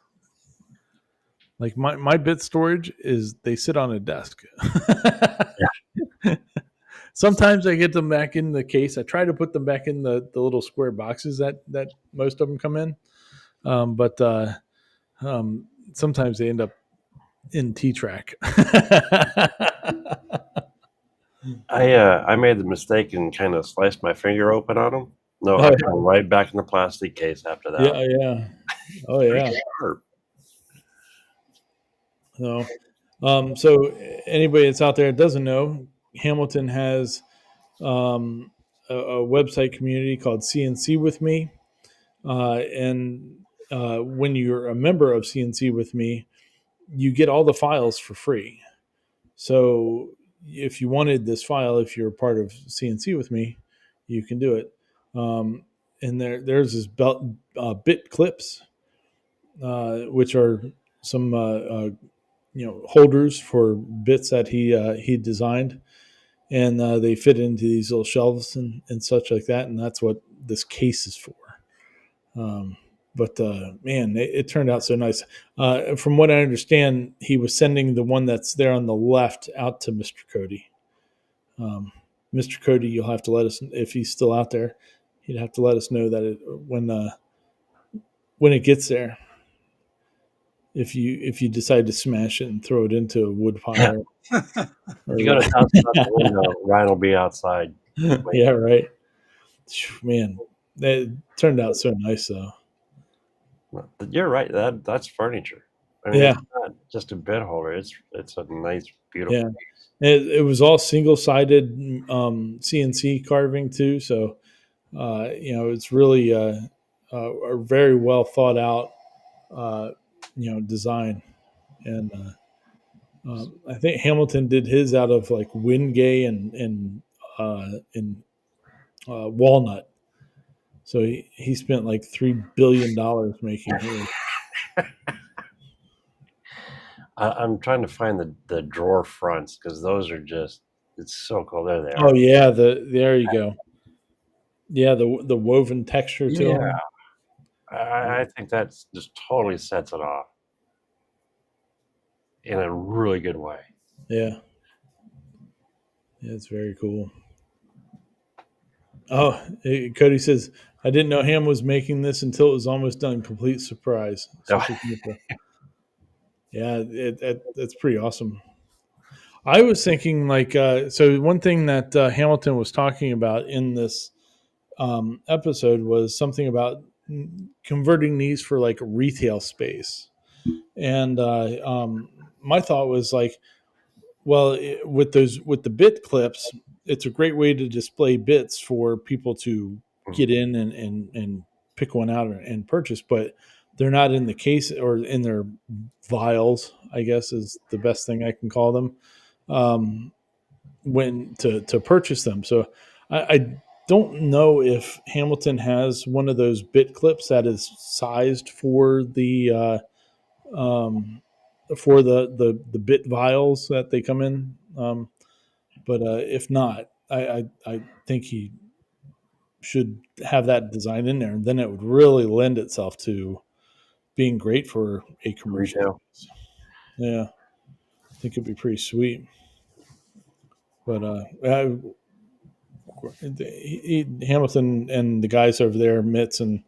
Like my bit storage is they sit on a desk. Sometimes I get them back in the case. I try to put them back in the little square boxes that most of them come in. But sometimes they end up in T-track. I made the mistake and kind of sliced my finger open on them. No, I Oh, put them right back in the plastic case after that. yeah. Oh yeah. Sharp. No. So anybody that's out there that doesn't know, Hamilton has a website community called CNC with me, and when you're a member of CNC with me, you get all the files for free. So if you wanted this file, if you're part of CNC with me, you can do it. And there's this bit clips, which are some holders for bits that he designed, and they fit into these little shelves and such like that, and that's what this case is for. But man, it turned out so nice. From what I understand, he was sending the one that's there on the left out to Mr. Cody. Mr. Cody, you'll have to let us, if he's still out there, he'd have to let us know that when it gets there. If you decide to smash it and throw it into a wood pile, You got to toss it out the window. Ryan will be outside. Yeah, right. Man, that turned out so nice though. You're right. That's furniture. I mean, Yeah. It's not just a bed holder. It's a nice, beautiful Yeah. piece. It was all single-sided CNC carving too, so it's really a very well thought out design, and I think Hamilton did his out of like Wingate and walnut. So he spent like $3 billion making his. I'm trying to find the drawer fronts because those are it's so cool. There they are. Oh yeah, there you go. Yeah, the woven texture to them. I think that just totally sets it off in a really good way. Yeah, it's very cool. Oh, Cody says, I didn't know Ham was making this until it was almost done. Complete surprise. Yeah, that's pretty awesome. I was thinking like, so one thing that Hamilton was talking about in this episode was something about converting these for like retail space. And my thought was like, well, with the bit clips, it's a great way to display bits for people to get in and pick one out and purchase, but they're not in the case or in their vials, I guess is the best thing I can call them, when to purchase them. So I don't know if Hamilton has one of those bit clips that is sized for um, the bit vials that they come in. But if not, I think he should have that design in there, and then it would really lend itself to being great for a commercial. Retail. Yeah, I think it'd be pretty sweet. But Hamilton and the guys over there, Mitz and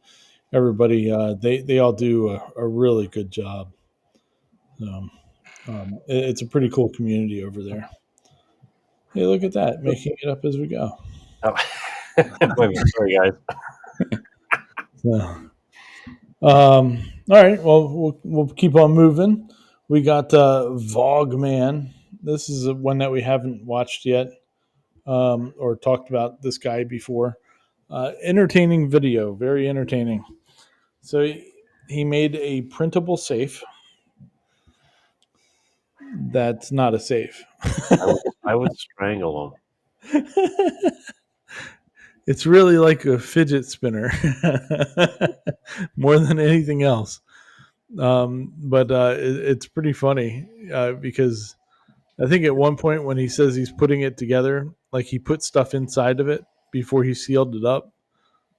everybody, they all do a really good job. It's a pretty cool community over there. Hey, look at that, making it up as we go. Oh. Sorry, guys. All right. Well, we'll keep on moving. We got Vogman. This is one that we haven't watched yet, or talked about this guy before. Entertaining video, very entertaining. So he made a printable safe that's not a safe. I would strangle It's really like a fidget spinner more than anything else. But it's pretty funny because I think at one point when he says he's putting it together, like he put stuff inside of it before he sealed it up.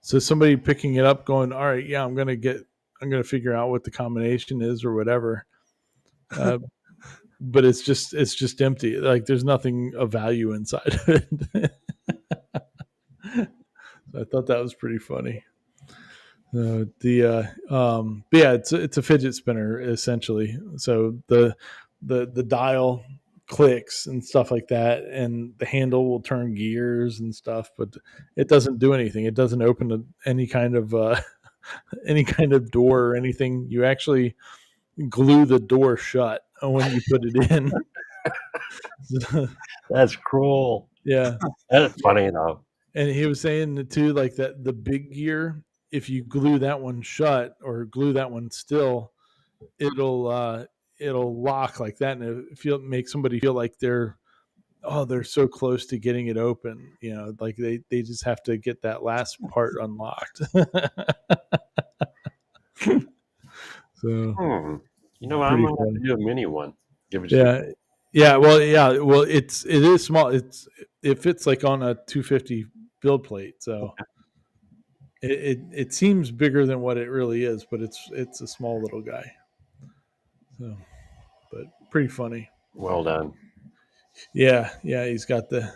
So somebody picking it up, going, "All right, yeah, I'm gonna figure out what the combination is or whatever." Uh, but it's just empty. Like there's nothing of value inside of it. I thought that was pretty funny. But yeah, it's a fidget spinner essentially. So the dial clicks and stuff like that, and the handle will turn gears and stuff, but it doesn't do anything. It doesn't open any kind of any kind of door or anything. You actually glue the door shut when you put it in. That's cruel. Yeah. That's funny enough. And he was saying too, like that the big gear, if you glue that one shut or glue that one still, it'll it'll lock like that, and it make somebody feel like they're so close to getting it open. Like they just have to get that last part unlocked. So Hmm. I'm pretty gonna have to funny. do a mini one. Give it. Yeah. Yeah, well, it is small. It fits like on a 250 build plate, so it seems bigger than what it really is, but it's a small little guy. So, but pretty funny. Well done. Yeah, he's got the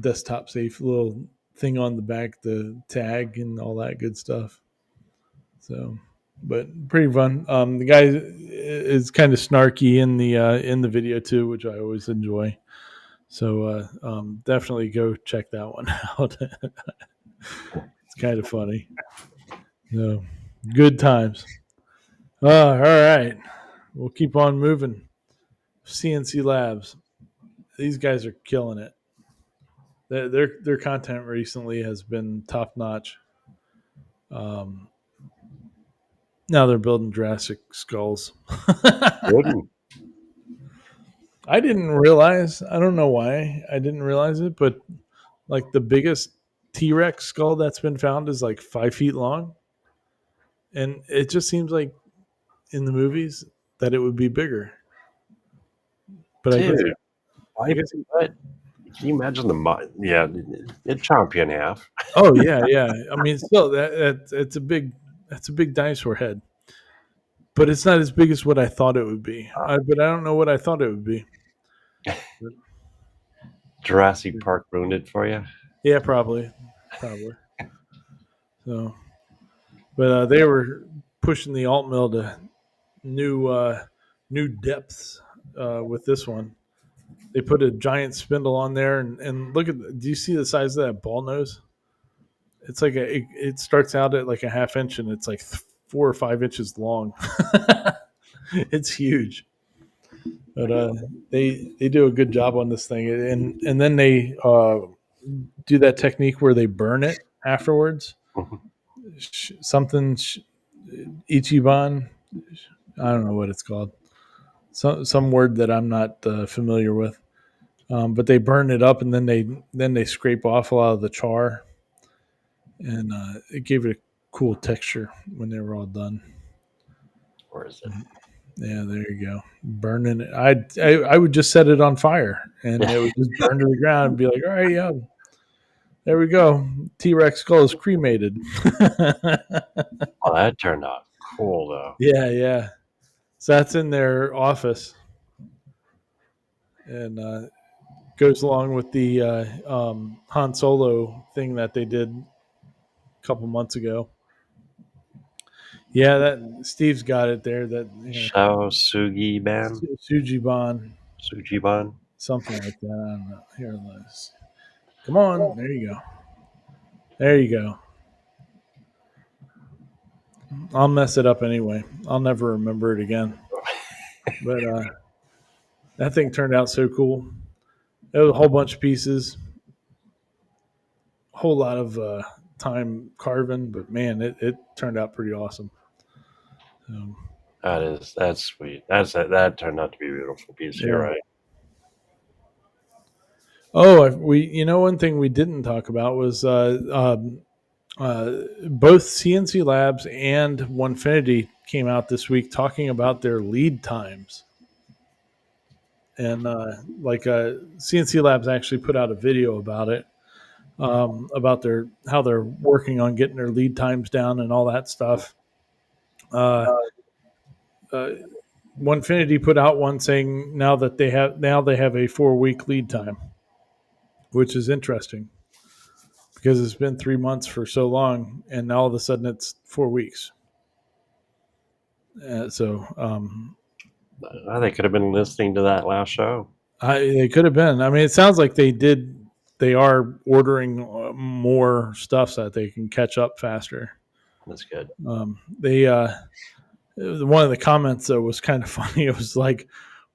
desktop safe little thing on the back, the tag and all that good stuff. So, but pretty fun. The guy is kind of snarky in the video too, which I always enjoy. So definitely go check that one out. It's kind of funny. So good times. All right, we'll keep on moving. CNC Labs. These guys are killing it. Their content recently has been top notch. Um, Now they're building Jurassic skulls. Wouldn't. I didn't realize. I don't know why I didn't realize it, but like the biggest T Rex skull that's been found is like 5 feet long, and it just seems like in the movies that it would be bigger. But I guess Dude, I I guess. bet. Can you imagine Yeah, it chomp you in half. Oh yeah. I mean, still it's a big dinosaur head, but it's not as big as what I thought it would be. But I don't know what I thought it would be. Jurassic Park ruined it for you. Yeah, probably. So, but they were pushing the alt mill to new new depths with this one. They put a giant spindle on there, and look at. Do you see the size of that ball nose? It's like it starts out at like a half inch, and it's like 4 or 5 inches long. It's huge. But they do a good job on this thing, and then they do that technique where they burn it afterwards. Mhm. Something Ichiban. I don't know what it's called. Some word that I'm not familiar with. But they burn it up, and then they scrape off a lot of the char, and it gave it a cool texture when they were all done. Or is it? Yeah, there you go. Burning it. I would just set it on fire, and it would just burn to the ground and be like, all right, yeah, there we go. T Rex skull is cremated. Oh, that turned out cool though. Yeah. So that's in their office, and goes along with the Han Solo thing that they did a couple months ago. Yeah, that Steve's got it there. That Shao Sugiban, Sujiban, Sujiban. something like that. I don't know. Here, let's. Come on, there you go. There you go. I'll mess it up anyway. I'll never remember it again. But that thing turned out so cool. It was a whole bunch of pieces, a whole lot of time carving, but man, it turned out pretty awesome. So, That's sweet. That turned out to be a beautiful piece. yeah. You're right. Oh, one thing we didn't talk about was both CNC Labs and Onefinity came out this week talking about their lead times. And CNC Labs actually put out a video about it, about how they're working on getting their lead times down and all that stuff. Uh, uh, Onefinity put out one saying now they have a 4-week lead time, which is interesting because it's been 3 months for so long, and now all of a sudden it's 4 weeks. They could have been listening to that last show. They could have been. I mean, it sounds like they did. They are ordering more stuff so that they can catch up faster. That's good. They one of the comments though was kind of funny. It was like,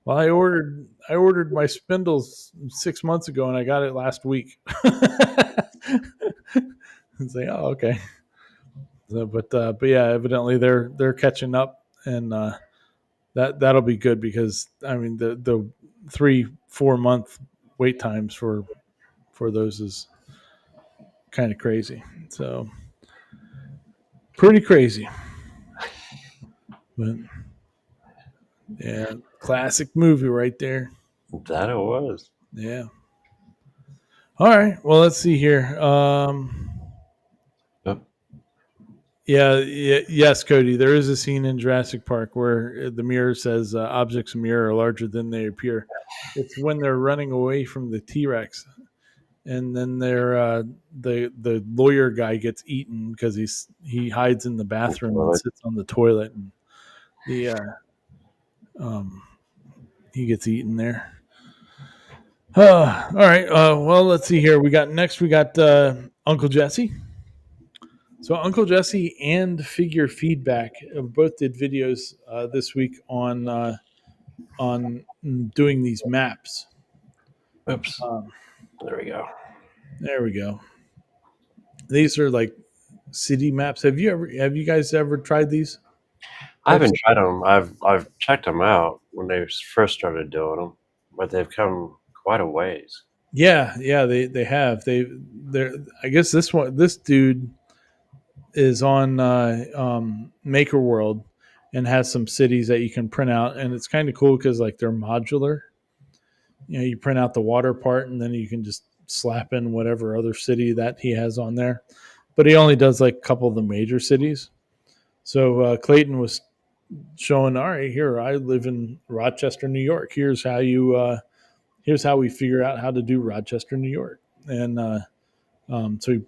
"Well, I ordered my spindles 6 months ago and I got it last week." It's like, oh, okay. So, but yeah, evidently they're catching up, and that'll be good because I mean the 3-4 month wait times for those is kind of crazy. So pretty crazy. But yeah, classic movie right there. That it was. Yeah. All right. Well, let's see here. Yep. Yes, Cody. There is a scene in Jurassic Park where the mirror says objects in mirror are larger than they appear. It's when they're running away from the T-Rex, and then the lawyer guy gets eaten because he hides in the bathroom and sits on the toilet, and he gets eaten there. All right. Well, let's see here. We got Uncle Jesse. So Uncle Jesse and Figure Feedback both did videos this week on doing these maps. Oops. There we go. There we go. These are like city maps. Have you guys ever tried these? I haven't tried them. I've checked them out when they first started doing them, but they've come quite a ways. Yeah, they have. They're. I guess this dude is on Maker World and has some cities that you can print out, and it's kind of cool because like they're modular. You know, you print out the water part, and then you can just slap in whatever other city that he has on there. But he only does like a couple of the major cities. So Clayton was showing, all right, here I live in Rochester, New York. Here's how we figure out how to do Rochester, New York. And so he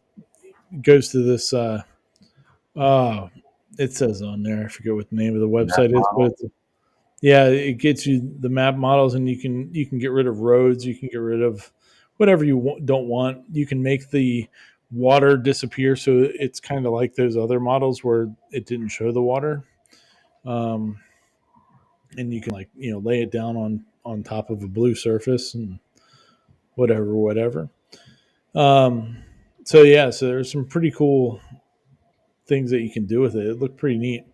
goes to this. It says on there, I forget what the name of the website is, but it gets you the map models, and you can get rid of roads. You can get rid of whatever you don't want. You can make the water disappear, so it's kind of like those other models where it didn't show the water. And you can lay it down on top of a blue surface and whatever. So there's some pretty cool things that you can do with it. It looked pretty neat.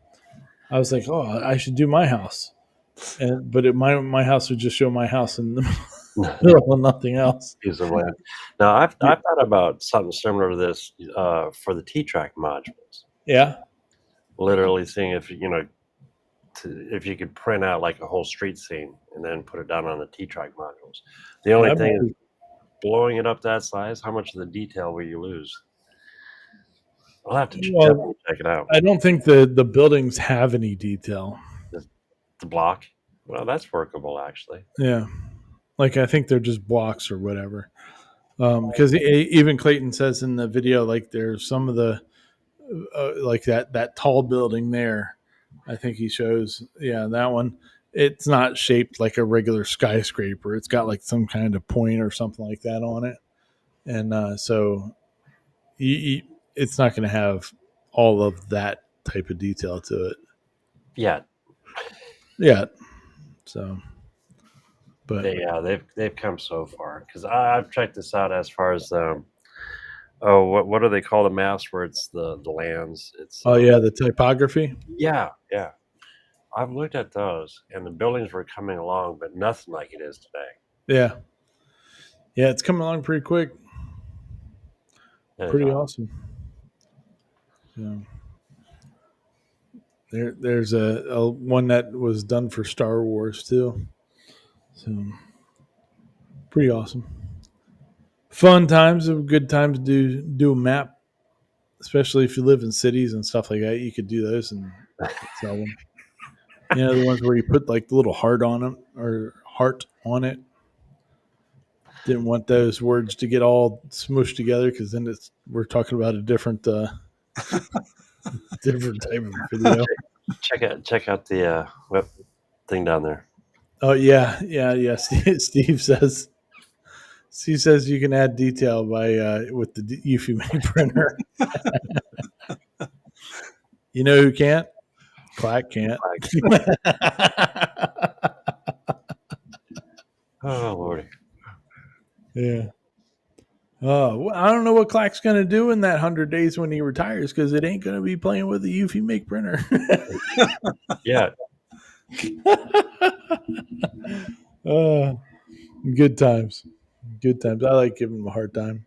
I was like, oh, I should do my house, but my house would just show my house in the middle of nothing else. Piece of land. Now I've thought about something similar to this for the T-Track modules. Yeah. Literally seeing if if you could print out like a whole street scene and then put it down on the T-Track modules. The only thing is blowing it up that size, how much of the detail will you lose? I'll have to definitely check it out. I don't think the buildings have any detail. The block? Well, that's workable, actually. Yeah. Like, I think they're just blocks or whatever. Because even Clayton says in the video, like, there's some of the, like that tall building there. I think he shows, that one. It's not shaped like a regular skyscraper. It's got like some kind of point or something like that on it. And so it's not going to have all of that type of detail to it. Yeah. So, but they've come so far because I've checked this out as far as Oh, what do they call the maps where it's the lands? It's Oh yeah, the typography. yeah, yeah. I've looked at those, and the buildings were coming along, but nothing like it is today. Yeah, yeah, it's coming along pretty quick. It is Pretty awesome. Yeah. There's a one that was done for Star Wars too. So pretty awesome. Fun times, good times to do a map, especially if you live in cities and stuff like that. You could do those and sell them. You know, the ones where you put like the little heart on them or heart on it. Didn't want those words to get all smooshed together because then we're talking about a different different type of video. Check out the web thing down there. Oh yeah, yeah, yeah. Steve says you can add detail by with the Eufy printer. You know who can't? Clack can't. Oh lordy. Yeah. Well, I don't know what Clack's going to do in that 100 days when he retires because it ain't going to be playing with the Eufy Make printer. Yeah. Good times. Good times. I like giving him a hard time.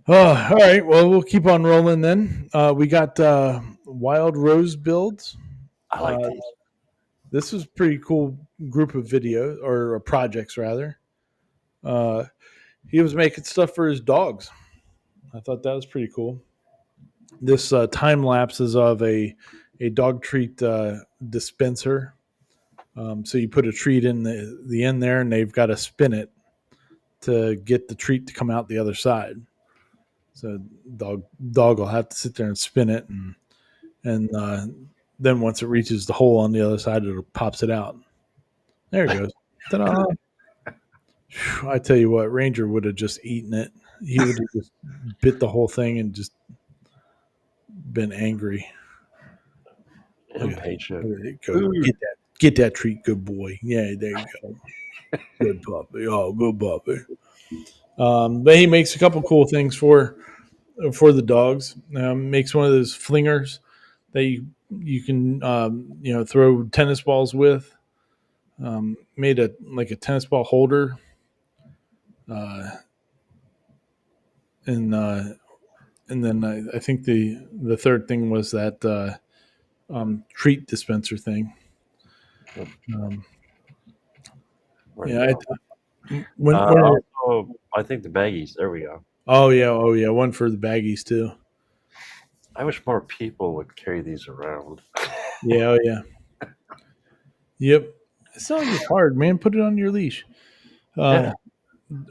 All right. Well, we'll keep on rolling then. We got Wild Rose builds. I like these. This was a pretty cool group of videos or projects rather. He was making stuff for his dogs. I thought that was pretty cool. This time lapse is of a dog treat dispenser. So you put a treat in the end there, and they've got to spin it to get the treat to come out the other side. So dog will have to sit there and spin it, and then once it reaches the hole on the other side, it pops it out. There it goes. Ta-da. I tell you what, Ranger would have just eaten it. He would have just bit the whole thing and just been angry. Impatient. Go. Get that treat, good boy. Yeah, there you go. Good puppy. Oh, good puppy. But he makes a couple cool things for the dogs. Makes one of those flingers that you can throw tennis balls with. Made a tennis ball holder. And then I think the third thing was that treat dispenser thing. Yeah, also, I think the baggies. There we go. oh yeah, one for the baggies too. I wish more people would carry these around. Yeah, oh yeah, yep. It's not like it's hard, man. Put it on your leash. Yeah.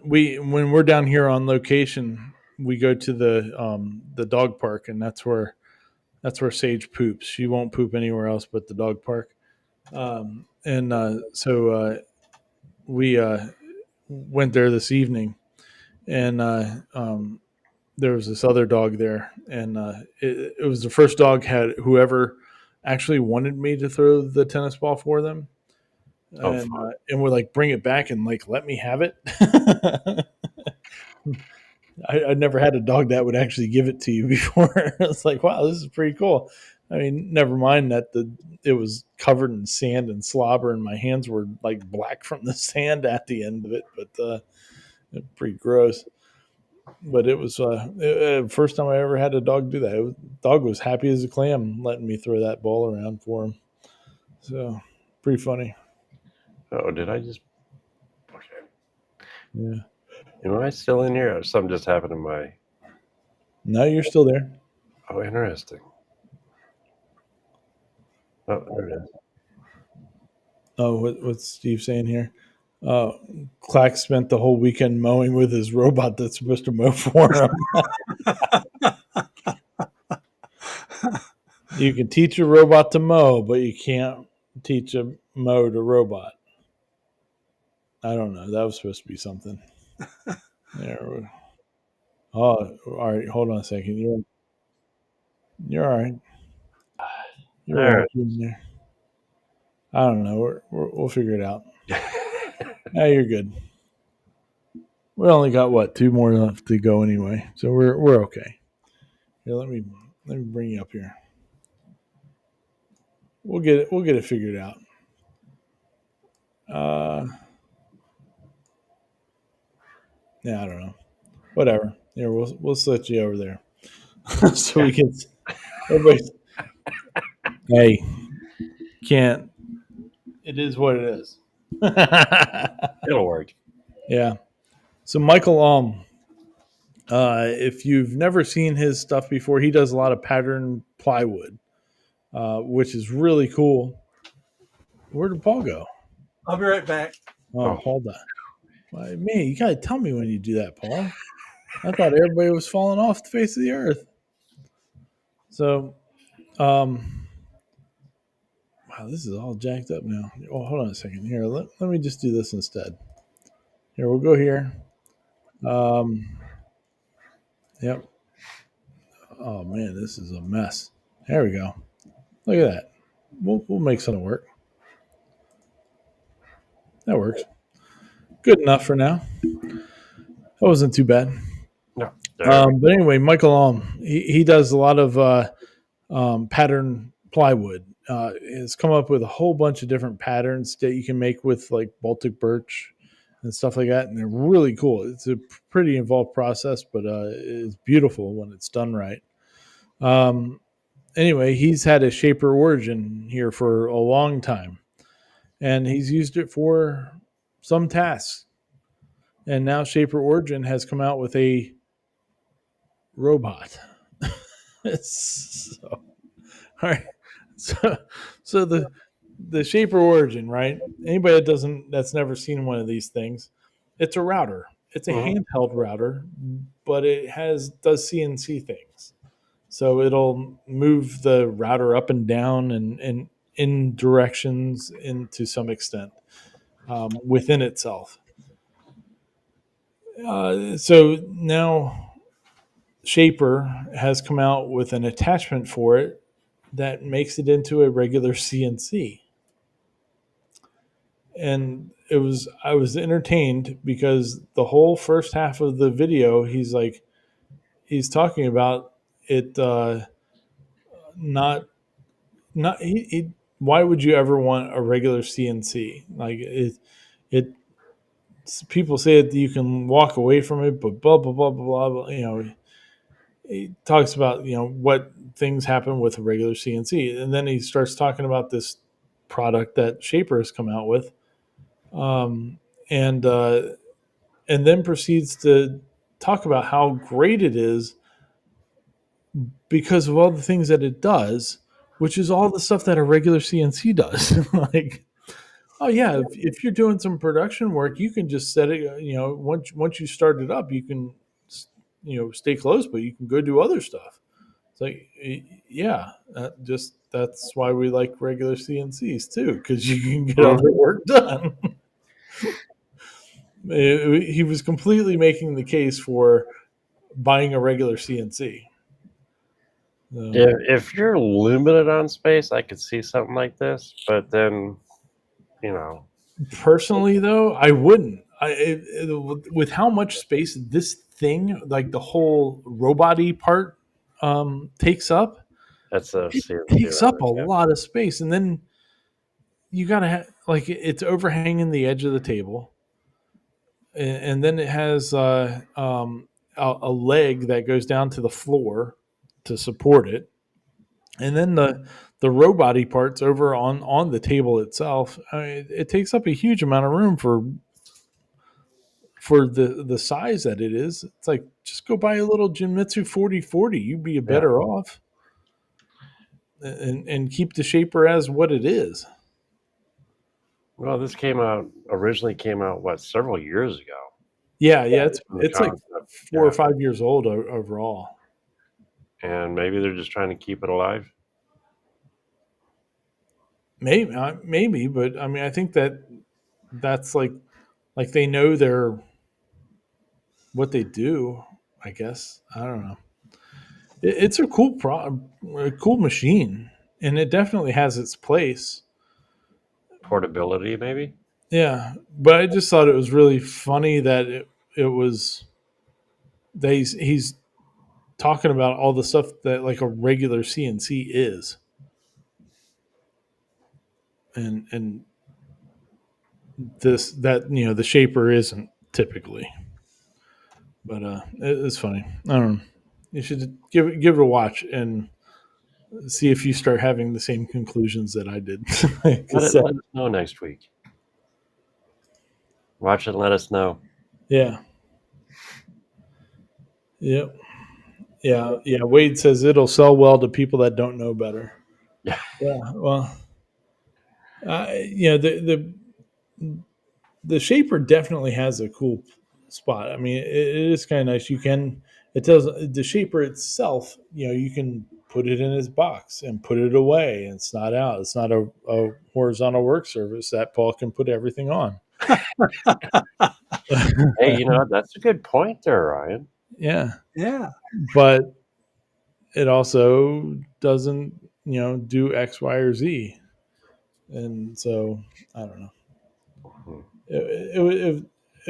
When we're down here on location, we go to the dog park, and that's where Sage poops. She won't poop anywhere else but the dog park. So we went there this evening, and there was this other dog there, and it was the first dog had whoever actually wanted me to throw the tennis ball for them, and would like bring it back and like let me have it. I never had a dog that would actually give it to you before. It's like, wow, this is pretty cool. I mean, never mind that it was covered in sand and slobber, and my hands were like black from the sand at the end of it. But pretty gross. But it was first time I ever had a dog do that. Dog was happy as a clam letting me throw that ball around for him. So pretty funny. Oh, did I just? Okay. Yeah. Am I still in here, or something just happened to my? No, you're still there. Oh, interesting. Oh, there it is. Oh, what's Steve saying here? Clack spent the whole weekend mowing with his robot that's supposed to mow for him. You can teach a robot to mow, but you can't teach a mow to robot. I don't know. That was supposed to be something. There. Oh, all right. Hold on a second. You're all right. You're There. in there. I don't know. We'll figure it out. Yeah, you're good. We only got what 2 more left to go anyway, so we're okay. Here, let me bring you up here. We'll get it figured out. Yeah, I don't know. Whatever. Here, we'll switch you over there, so we can. Everybody, hey, can't. It is what it is. It'll work. Yeah. So Michael if you've never seen his stuff before, he does a lot of pattern plywood, which is really cool. Where did Paul go? I'll be right back. Oh, Oh. Paul died. Why, man, you gotta tell me when you do that, Paul. I thought everybody was falling off the face of the earth. So, wow, this is all jacked up now. Oh, hold on a second. Here, let me just do this instead. Here, we'll go here. Yep. Oh man, this is a mess. There we go. Look at that. We'll make something work. That works. Good enough for now. That wasn't too bad. No. But anyway, Michael he does a lot of pattern plywood. Has come up with a whole bunch of different patterns that you can make with like Baltic birch and stuff like that, and they're really cool. It's a pretty involved process, but it's beautiful when it's done right. Anyway, he's had a Shaper Origin here for a long time, and he's used it for some tasks. And now Shaper Origin has come out with a robot. So, all right. So, so the Shaper Origin, right? Anybody that's never seen one of these things, it's a router. It's a handheld router, but it does CNC things. So it'll move the router up and down and in directions to some extent within itself. So now Shaper has come out with an attachment for it that makes it into a regular CNC. And I was entertained because the whole first half of the video, he's talking about it, not, why would you ever want a regular CNC? Like it, people say that you can walk away from it, but blah, blah, blah, blah, blah, he talks about what things happen with a regular CNC, and then he starts talking about this product that Shaper has come out with, um, and then proceeds to talk about how great it is because of all the things that it does, which is all the stuff that a regular CNC does. Like, oh yeah, if you're doing some production work, you can just set it. Once you start it up, you can stay close, but you can go do other stuff. It's like, yeah, that's why we like regular CNCs too, because you can get other work done. He was completely making the case for buying a regular CNC. If you're limited on space, I could see something like this, but then, Personally, though, I wouldn't. With how much space this thing, like the whole robot-y part, takes up, that's a it CNC takes up a router, yeah. lot of space, and then you gotta have it's overhanging the edge of the table, and then it has a leg that goes down to the floor to support it, and then the robot-y parts over on the table itself. I mean, it takes up a huge amount of room for the size that it is. It's like, just go buy a little Jinmitsu 4040. You'd be better off, and keep the Shaper as what it is. Well, this originally came out several years ago. Yeah, it's like 4 or 5 years old overall. And maybe they're just trying to keep it alive. Maybe, but I mean, I think that's like they know what they do. I guess, I don't know. It's a cool machine, and it definitely has its place. Portability, maybe. Yeah, but I just thought it was really funny that it was he's talking about all the stuff that like a regular CNC is, and this that the shaper isn't typically. But it's funny. I don't know. You should give it a watch and see if you start having the same conclusions that I did. Let us know next week. Watch it and let us know. Yeah. Yep. Yeah. Wade says it'll sell well to people that don't know better. Yeah. Yeah. Well, the shaper definitely has a cool spot. I mean, it is kind of nice. It does the shaper itself. You can put it in its box and put it away, and it's not out. It's not a horizontal work surface that Paul can put everything on. Hey, that's a good point there, Ryan. Yeah. Yeah. But it also doesn't, do X, Y, or Z. And so I don't know. Mhm.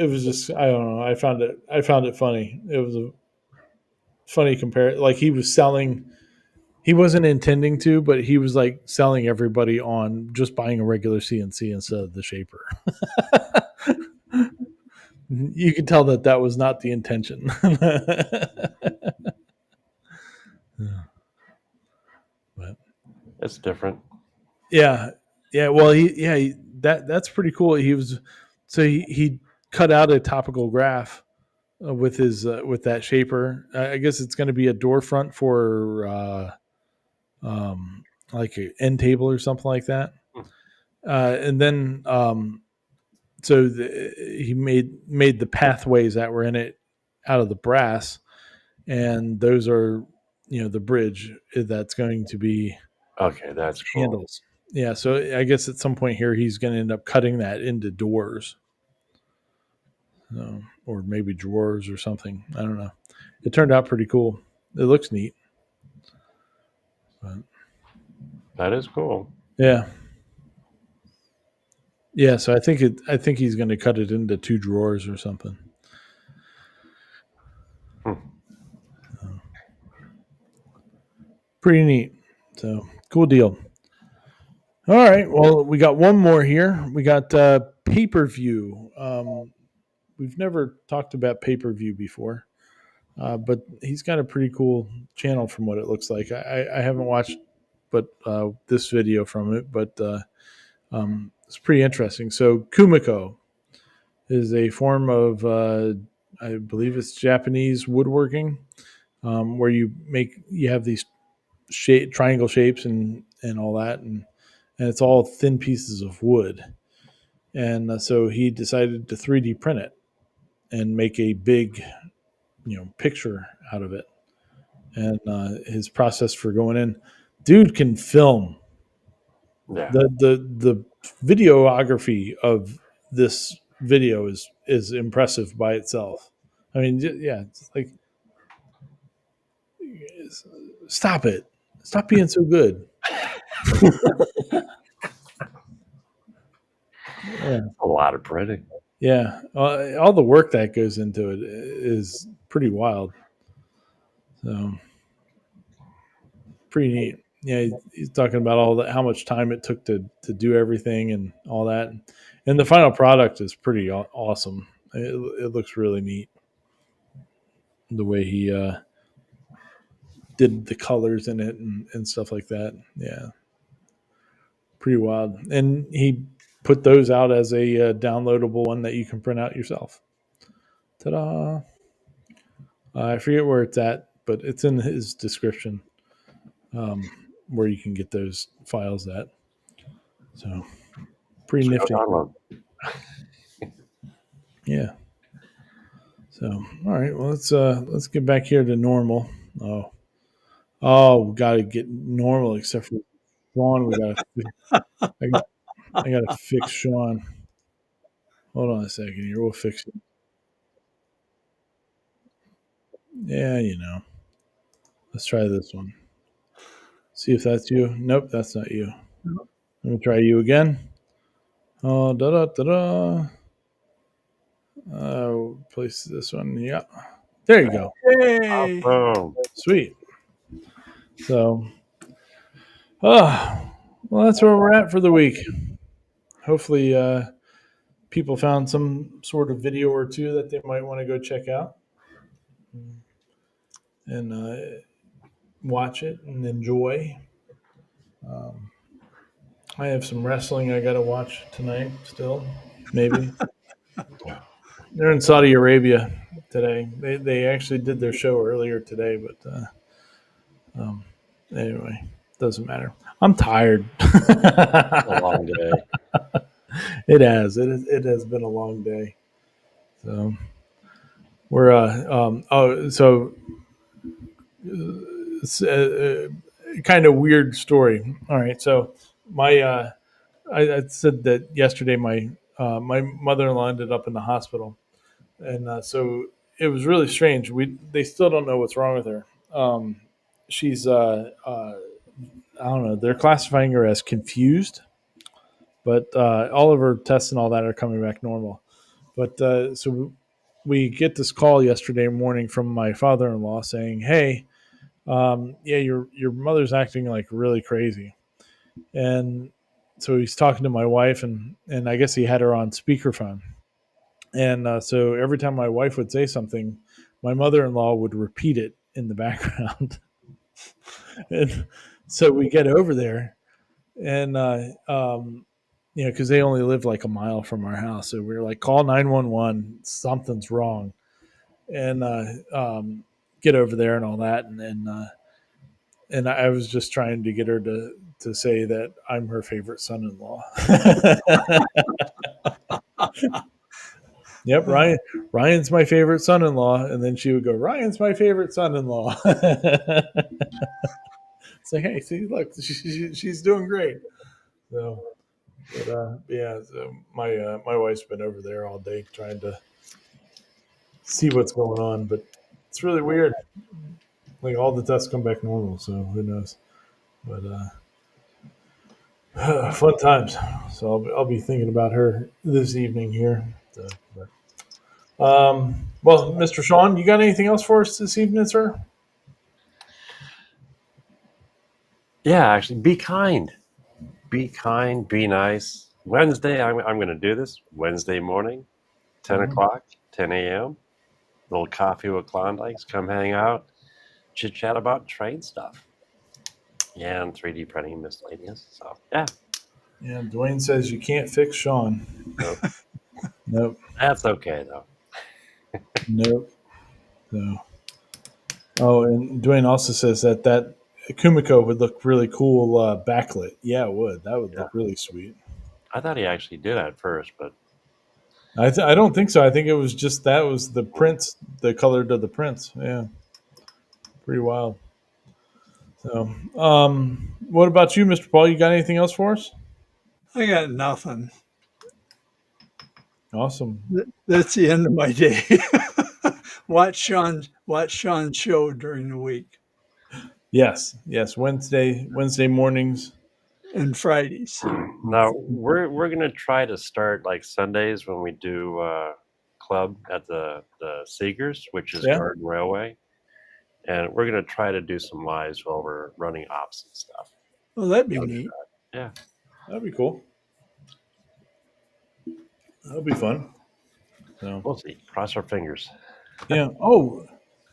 It was just, I don't know. I found it funny. It was a funny compare. Like he wasn't intending to, but he was like selling everybody on just buying a regular CNC instead of the shaper. You could tell that was not the intention. But It's different. yeah, yeah. Well, that's pretty cool. He cut out a topical graph with his with that shaper. I guess it's going to be a door front for like an end table or something like that. And then he made the pathways that were in it out of the brass, and those are the bridge that's going to be Okay, that's cool. handles. Yeah, so I guess at some point here he's going to end up cutting that into doors, or maybe drawers or something. I don't know. It turned out pretty cool. It looks neat. But, That is cool. yeah, yeah. So I think he's going to cut it into 2 drawers or something. Hmm. Pretty neat. So cool deal. All right. Well, we got one more here. We got pay per view. We've never talked about pay per view before, but he's got a pretty cool channel from what it looks like. I haven't watched, but this video from it, but it's pretty interesting. So Kumiko is a form of, I believe it's Japanese woodworking, where you have these triangle shapes and all that, and it's all thin pieces of wood. And so he decided to 3D print it and make a big, picture out of it. And his process for going in, dude can film. Yeah. The videography of this video is impressive by itself. I mean, yeah, it's like, stop it, stop being so good. Yeah. A lot of printing. Yeah, all the work that goes into it is pretty wild. So pretty neat. Yeah, he's talking about all that, how much time it took to do everything and all that, and the final product is pretty awesome. It looks really neat the way he did the colors in it and stuff like that. Yeah, pretty wild. And he put those out as a downloadable one that you can print out yourself. Ta-da! I forget where it's at, but it's in his description, where you can get those files at. So pretty nifty. Yeah. So all right, well let's get back here to normal. We got to get normal, except for Sean. I got to fix Sean. Hold on a second here. We'll fix it. Yeah, Let's try this one. See if that's you. Nope, that's not you. Let me try you again. Oh, da da da da. Place this one. Yeah. There you go. Hey, Awesome. Sweet. So, well, that's where we're at for the week. Hopefully, people found some sort of video or two that they might want to go check out and watch it and enjoy. Um, I have some wrestling I got to watch tonight still, maybe. They're in Saudi Arabia today. They actually did their show earlier today, but um, anyway, doesn't matter. I'm tired. A long day. It has. It has been a long day. So we're so it's kind of weird story. All right, so my I said that yesterday. My mother-in-law ended up in the hospital, and so it was really strange. They still don't know what's wrong with her. She's I don't know. They're classifying her as confused, but all of her tests and all that are coming back normal. But so we get this call yesterday morning from my father-in-law saying, "Hey, yeah, your mother's acting like really crazy," and so he's talking to my wife, and I guess he had her on speakerphone, and so every time my wife would say something, my mother-in-law would repeat it in the background, and so we get over there, and because they only live like a mile from our house, so we were like, call 911, something's wrong, and get over there and all that, and I was just trying to get her to say that I'm her favorite son-in-law. Yep, Ryan's my favorite son-in-law, and then she would go, Ryan's my favorite son-in-law. It's like, hey, see, look, she's doing great. So, but yeah, so my wife's been over there all day trying to see what's going on, but it's really weird. Like all the tests come back normal, so who knows? But fun times. So I'll be thinking about her this evening here. So, well, Mr. Sean, you got anything else for us this evening, sir? Yeah, actually, be kind. Be kind. Be nice. Wednesday, I'm going to do this. Wednesday morning, 10 o'clock, 10 a.m. Little coffee with Klondikes. Come hang out. Chit chat about trade stuff. Yeah, and 3D printing miscellaneous. So, yeah. Yeah, Dwayne says you can't fix Sean. Nope. Nope. That's okay, though. Nope. No. Oh, and Dwayne also says that Kumiko would look really cool backlit. Yeah, it would. That would look really sweet. I thought he actually did at first, but I don't think so. I think it was just that was the prints, the color to the prints. Yeah, pretty wild. So, what about you, Mr. Paul? You got anything else for us? I got nothing. Awesome. That's the end of my day. Watch Sean's show during the week Yes. Wednesday mornings. and Fridays. now we're gonna try to start like Sundays when we do club at the Seegers, which is Garden Railway, and we're gonna try to do some lives while we're running ops and stuff. Well, that'd be neat. Yeah, That'd be cool. That'll be fun. So we'll see. Cross our fingers. yeah. Oh,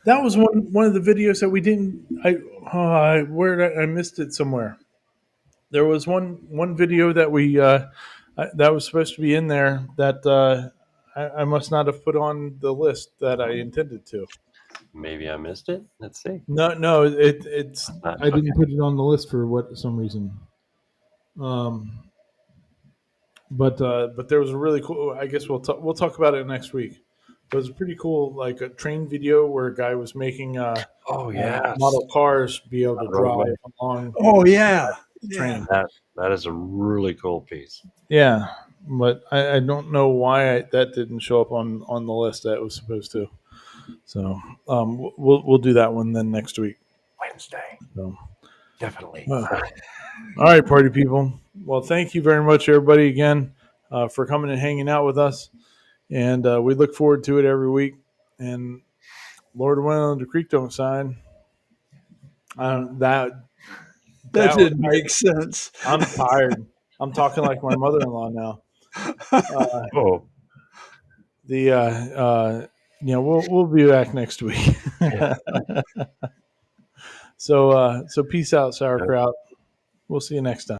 that was one of the videos that we didn't. I missed it somewhere. There was one video that we that was supposed to be in there that I must not have put on the list that I intended to. Maybe I missed it. Let's see. No, it's I didn't Okay. put it on the list for some reason. But there was a really cool. I guess we'll talk about it next week. It was a pretty cool, like a train video where a guy was making Oh yes, model cars be able to drive roadway. along Oh yeah, train. That is a really cool piece. Yeah, but I don't know why that didn't show up on the list that it was supposed to. So we'll do that one then next week. Wednesday, So, definitely. all right, party people. Well, thank you very much, everybody, again for coming and hanging out with us. and we look forward to it every week. And Lord willing, the creek don't sign. That That that didn't make sense. I'm tired. I'm talking like my mother-in-law now. Oh, We'll be back next week. yeah. So peace out, sauerkraut. We'll see you next time.